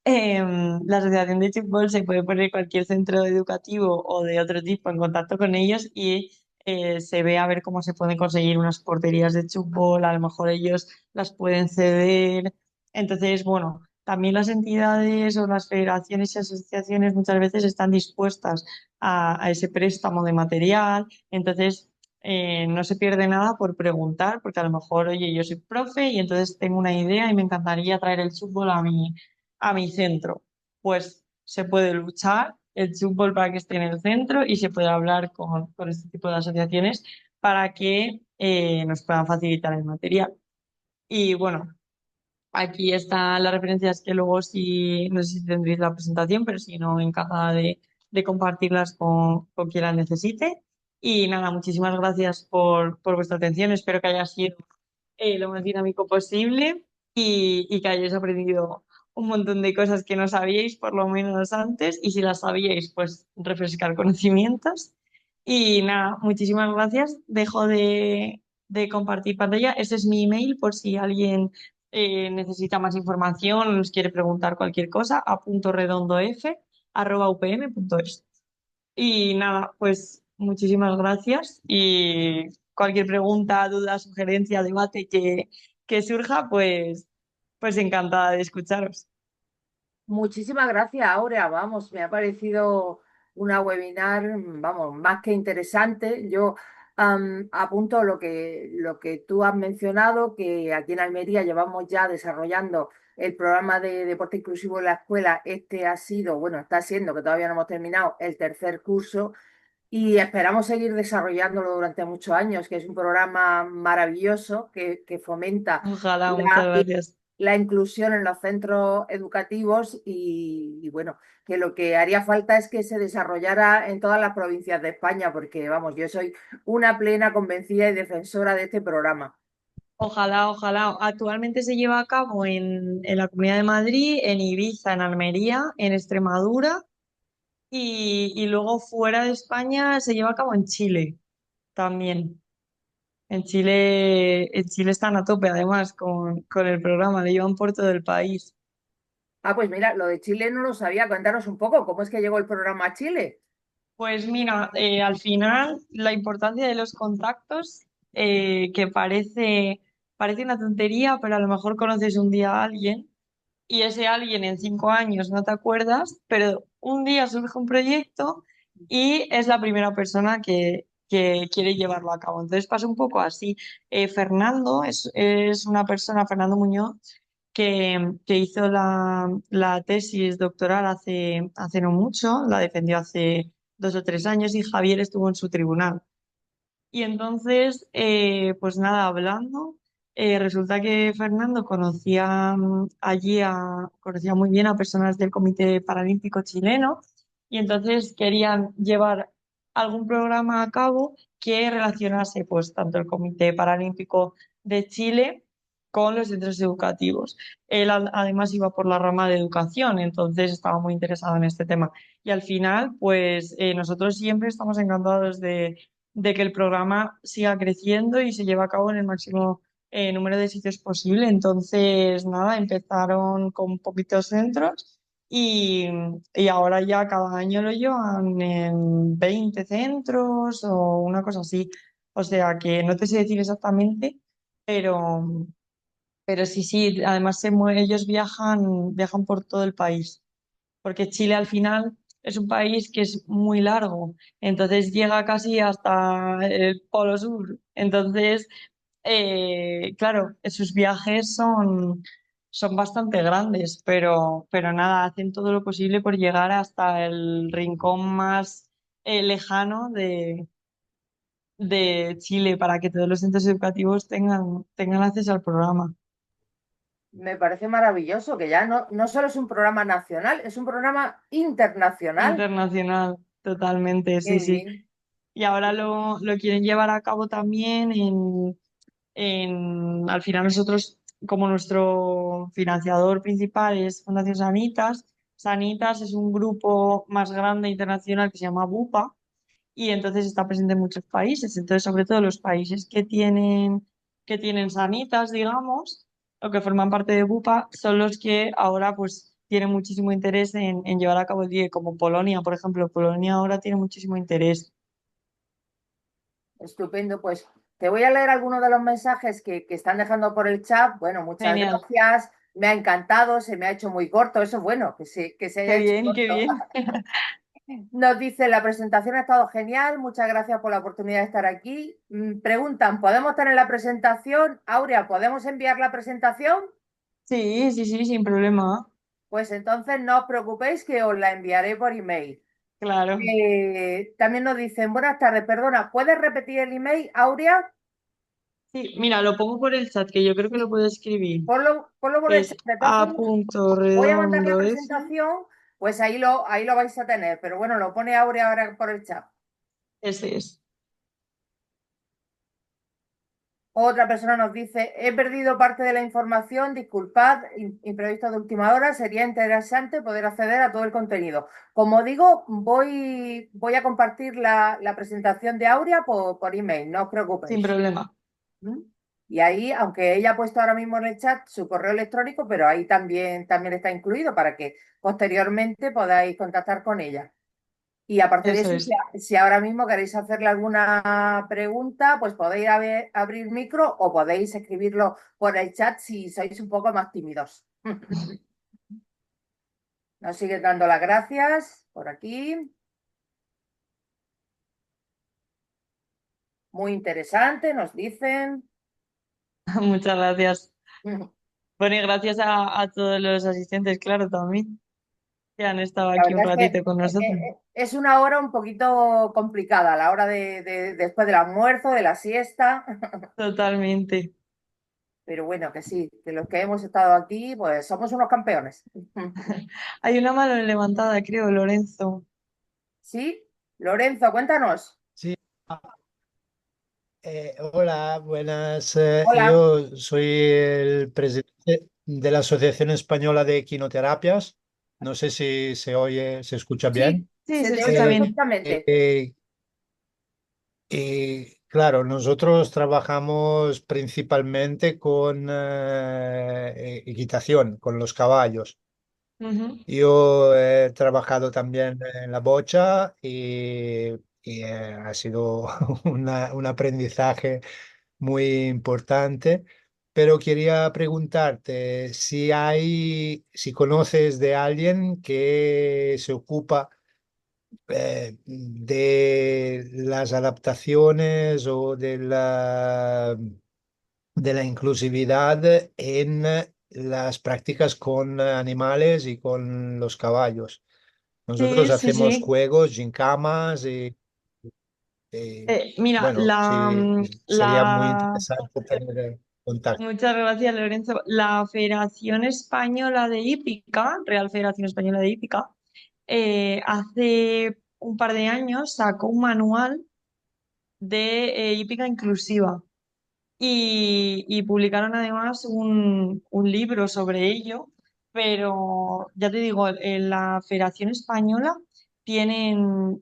La Asociación de Fútbol se puede poner cualquier centro educativo o de otro tipo en contacto con ellos y se ve a ver cómo se pueden conseguir unas porterías de fútbol, a lo mejor ellos las pueden ceder. Entonces, bueno, también las entidades o las federaciones y asociaciones muchas veces están dispuestas a ese préstamo de material. Entonces, no se pierde nada por preguntar, porque a lo mejor, oye, yo soy profe y entonces tengo una idea y me encantaría traer el fútbol a mi centro. Pues se puede luchar el fútbol para que esté en el centro y se puede hablar con este tipo de asociaciones para que nos puedan facilitar el material. Y bueno, aquí están las referencias que luego sí, no sé si tendréis la presentación, pero si no, encantada de compartirlas con quien las necesite. Y nada, muchísimas gracias por vuestra atención. Espero que haya sido lo más dinámico posible y que hayáis aprendido un montón de cosas que no sabíais, por lo menos antes, y si las sabíais, pues refrescar conocimientos. Y nada, muchísimas gracias. Dejo de compartir pantalla. Ese es mi email por si alguien necesita más información o nos quiere preguntar cualquier cosa, a puntoredondof@upm.es. Y nada, pues muchísimas gracias y cualquier pregunta, duda, sugerencia, debate que surja, pues encantada de escucharos. Muchísimas gracias, Aurea. Vamos, me ha parecido una webinar, vamos, más que interesante. Yo apunto lo que tú has mencionado, que aquí en Almería llevamos ya desarrollando el programa de deporte inclusivo en la escuela. Este ha sido, bueno, está siendo, que todavía no hemos terminado, el tercer curso y esperamos seguir desarrollándolo durante muchos años, que es un programa maravilloso que fomenta Ojalá, muchas la, gracias. la inclusión en los centros educativos y bueno, que lo que haría falta es que se desarrollara en todas las provincias de España, porque vamos, yo soy una plena convencida y defensora de este programa. Ojalá, ojalá. Actualmente se lleva a cabo en la Comunidad de Madrid, en Ibiza, en Almería, en Extremadura y luego fuera de España se lleva a cabo en Chile también. En Chile están a tope además con el programa, le llevan por todo el país. Ah, pues mira, lo de Chile no lo sabía. Cuéntanos un poco, ¿cómo es que llegó el programa a Chile? Pues mira, al final la importancia de los contactos, que parece una tontería, pero a lo mejor conoces un día a alguien y ese alguien en 5 años no te acuerdas, pero un día surge un proyecto y es la primera persona que quiere llevarlo a cabo. Entonces pasa un poco así. Fernando es una persona, Fernando Muñoz, que hizo la tesis doctoral hace no mucho, la defendió hace 2 o 3 años y Javier estuvo en su tribunal. Y entonces, pues nada, hablando, resulta que Fernando conocía conocía muy bien a personas del Comité Paralímpico chileno y entonces querían llevar algún programa a cabo que relacionase pues tanto el Comité Paralímpico de Chile con los centros educativos. Él además iba por la rama de educación, entonces estaba muy interesado en este tema. Y al final, pues nosotros siempre estamos encantados de que el programa siga creciendo y se lleve a cabo en el máximo número de sitios posible. Entonces, nada, empezaron con poquitos centros y ahora ya cada año lo llevan en 20 centros o una cosa así. O sea que no te sé decir exactamente, pero, pero sí, sí, además ellos viajan por todo el país porque Chile al final es un país que es muy largo, entonces llega casi hasta el Polo Sur. Entonces, claro, sus viajes son bastante grandes, pero nada, hacen todo lo posible por llegar hasta el rincón más lejano de Chile para que todos los centros educativos tengan acceso al programa. Me parece maravilloso que ya no solo es un programa nacional, es un programa internacional. Internacional, totalmente, Qué sí, sí. bien. Y ahora lo quieren llevar a cabo también al final nosotros, como nuestro financiador principal es Fundación Sanitas, Sanitas es un grupo más grande internacional que se llama BUPA y entonces está presente en muchos países. Entonces, sobre todo los países que tienen Sanitas, digamos, o que forman parte de BUPA, son los que ahora pues tienen muchísimo interés en llevar a cabo el día, como Polonia, por ejemplo. Polonia ahora tiene muchísimo interés. Estupendo, pues te voy a leer algunos de los mensajes que están dejando por el chat. Bueno, muchas Genial. gracias, me ha encantado, se me ha hecho muy corto, eso es bueno, que se haya Qué hecho bien, qué corto. bien. Nos dice, la presentación ha estado genial, muchas gracias por la oportunidad de estar aquí. Preguntan, ¿podemos tener la presentación? Aurea, ¿podemos enviar la presentación? Sí, sí, sí, sin problema. Pues entonces no os preocupéis que os la enviaré por email. Claro. También nos dicen, buenas tardes, perdona, ¿puedes repetir el email, Aurea? Sí, mira, lo pongo por el chat, que yo creo que lo puedo escribir. Ponlo por el Es chat. De todas a formas, punto voy a mandar la redondo F. presentación, pues ahí lo vais a tener. Pero bueno, lo pone Aurea ahora por el chat. Ese es. Otra persona nos dice, he perdido parte de la información, disculpad, imprevisto de última hora, sería interesante poder acceder a todo el contenido. Como digo, voy a compartir la presentación de Aurea por email, no os Sin preocupéis. problema. ¿Mm? Y ahí, aunque ella ha puesto ahora mismo en el chat su correo electrónico, pero ahí también está incluido para que posteriormente podáis contactar con ella. Y aparte de Eso eso, es. si ahora mismo queréis hacerle alguna pregunta, pues podéis abrir micro o podéis escribirlo por el chat si sois un poco más tímidos. Nos siguen dando las gracias por aquí. Muy interesante, nos dicen. Muchas gracias. Bueno, y gracias a todos los asistentes, claro, también, que han estado La aquí un verdad es que ratito con nosotros. es una hora un poquito complicada, la hora después del almuerzo, de la siesta, Totalmente. pero bueno, que sí, que los que hemos estado aquí, pues somos unos campeones. Hay una mano levantada, creo, Lorenzo. ¿Sí? Lorenzo, cuéntanos. Sí, hola, buenas. Hola. Yo soy el presidente de la Asociación Española de Equinoterapias. No sé si se oye, se escucha Sí, bien. Sí, se se te oye escucha Eh, bien. perfectamente. eh, claro, nosotros trabajamos principalmente con equitación, con los caballos. Ujú. Yo he trabajado también en la bocha ha sido un aprendizaje muy importante, pero quería preguntarte si conoces de alguien que se ocupa de las adaptaciones o de la inclusividad en las prácticas con animales y con los caballos. Nosotros Sí, sí, hacemos sí. juegos, gincamas Mira, bueno, sí, sería muy la... interesante tener contacto. Muchas gracias, Lorenzo. La Federación Española de Hípica, Real Federación Española de Hípica, hace un par de años sacó un manual de hípica inclusiva y publicaron además un libro sobre ello, pero ya te digo, en la Federación Española tienen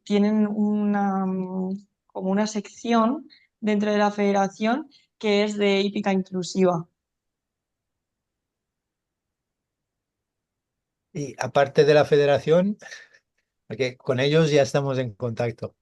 como una sección dentro de la federación que es de hípica inclusiva. Y aparte de la federación, porque con ellos ya estamos en contacto.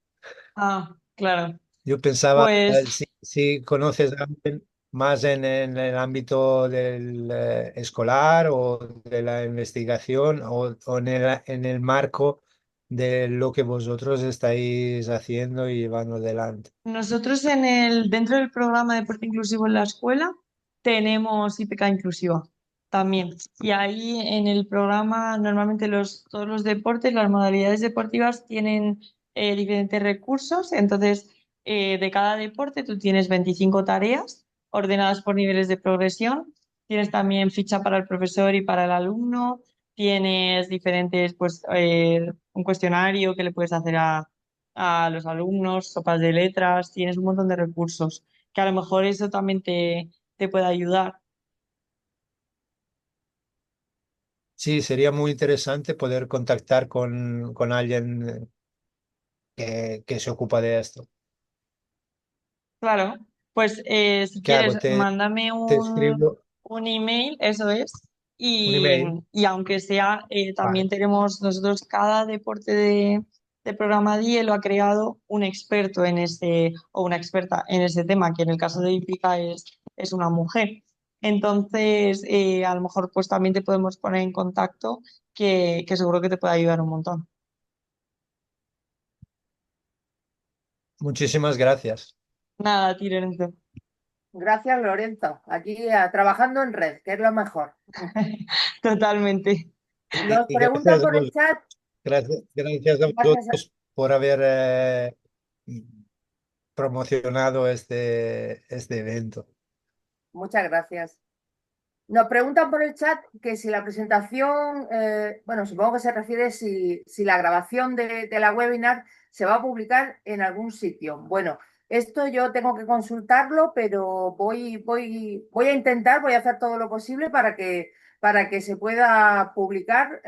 Ah, claro. Yo pensaba, Pues si conoces a alguien más en el ámbito del escolar o de la investigación o en el marco de lo que vosotros estáis haciendo y llevando adelante. nosotros dentro del programa de deporte inclusivo en la escuela tenemos IPK inclusiva también. Y ahí en el programa normalmente todos los deportes, las modalidades deportivas tienen diferentes recursos. Entonces, de cada deporte tú tienes 25 tareas ordenadas por niveles de progresión. Tienes también ficha para el profesor y para el alumno. Tienes diferentes, pues, un cuestionario que le puedes hacer a los alumnos, sopas de letras, tienes un montón de recursos, que a lo mejor eso también te puede ayudar. Sí, sería muy interesante poder contactar con alguien que se ocupa de esto. Claro, pues si ¿Qué hago? quieres, mándame Te escribo un email, eso es, un y, email. y aunque sea, también Vale. tenemos nosotros cada deporte del programa DIE lo ha creado un experto en ese, o una experta en ese tema, que en el caso de Hípica es una mujer. Entonces, a lo mejor pues también te podemos poner en contacto, que seguro que te puede ayudar un montón. Muchísimas gracias. Nada, Lorenzo. Gracias, Lorenzo. Aquí trabajando en red, que es lo mejor. Totalmente. Nos Y preguntan por el chat. gracias a Gracias. vosotros por haber promocionado este evento. Muchas gracias. Nos preguntan por el chat que si la presentación, bueno, supongo que se refiere si la grabación de la webinar se va a publicar en algún sitio. Bueno, esto yo tengo que consultarlo, pero voy a intentar, voy a hacer todo lo posible para que se pueda publicar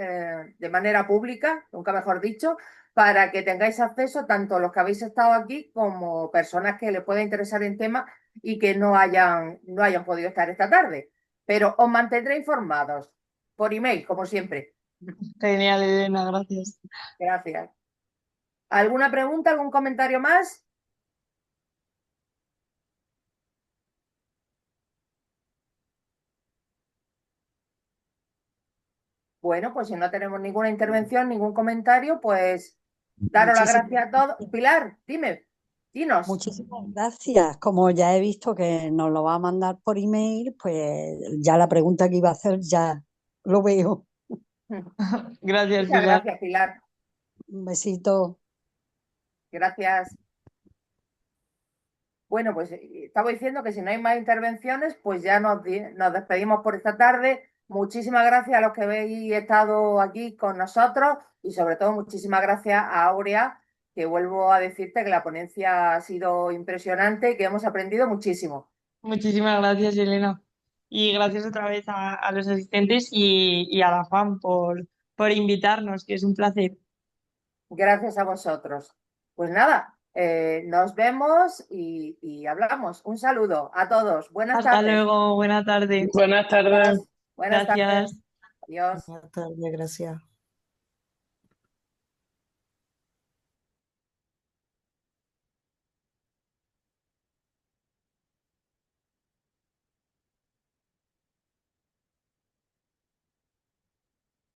de manera pública, nunca mejor dicho, para que tengáis acceso tanto los que habéis estado aquí como personas que les pueda interesar el tema y que no hayan podido estar esta tarde. Pero os mantendré informados por email, como siempre. Genial, Elena, gracias. Gracias. ¿Alguna pregunta, algún comentario más? Bueno, pues si no tenemos ninguna intervención, ningún comentario, pues daros las Muchísimas gracias a todos. Pilar, dinos. Muchísimas gracias. Como ya he visto que nos lo va a mandar por email, pues ya la pregunta que iba a hacer ya lo veo. Gracias, Muchas Pilar. gracias, Pilar. Un besito. Gracias. Bueno, pues estaba diciendo que si no hay más intervenciones, pues ya nos despedimos por esta tarde. Muchísimas gracias a los que habéis estado aquí con nosotros y sobre todo muchísimas gracias a Aurea, que vuelvo a decirte que la ponencia ha sido impresionante y que hemos aprendido muchísimo. Muchísimas gracias, Elena. Y gracias otra vez a los asistentes y a la Juan por invitarnos, que es un placer. Gracias a vosotros. Pues nada, nos vemos y hablamos. Un saludo a todos. Buenas Hasta tardes. luego, buena tarde. Buenas tardes. Buenas tardes. Gracias. Adiós. Buenas tardes, gracias.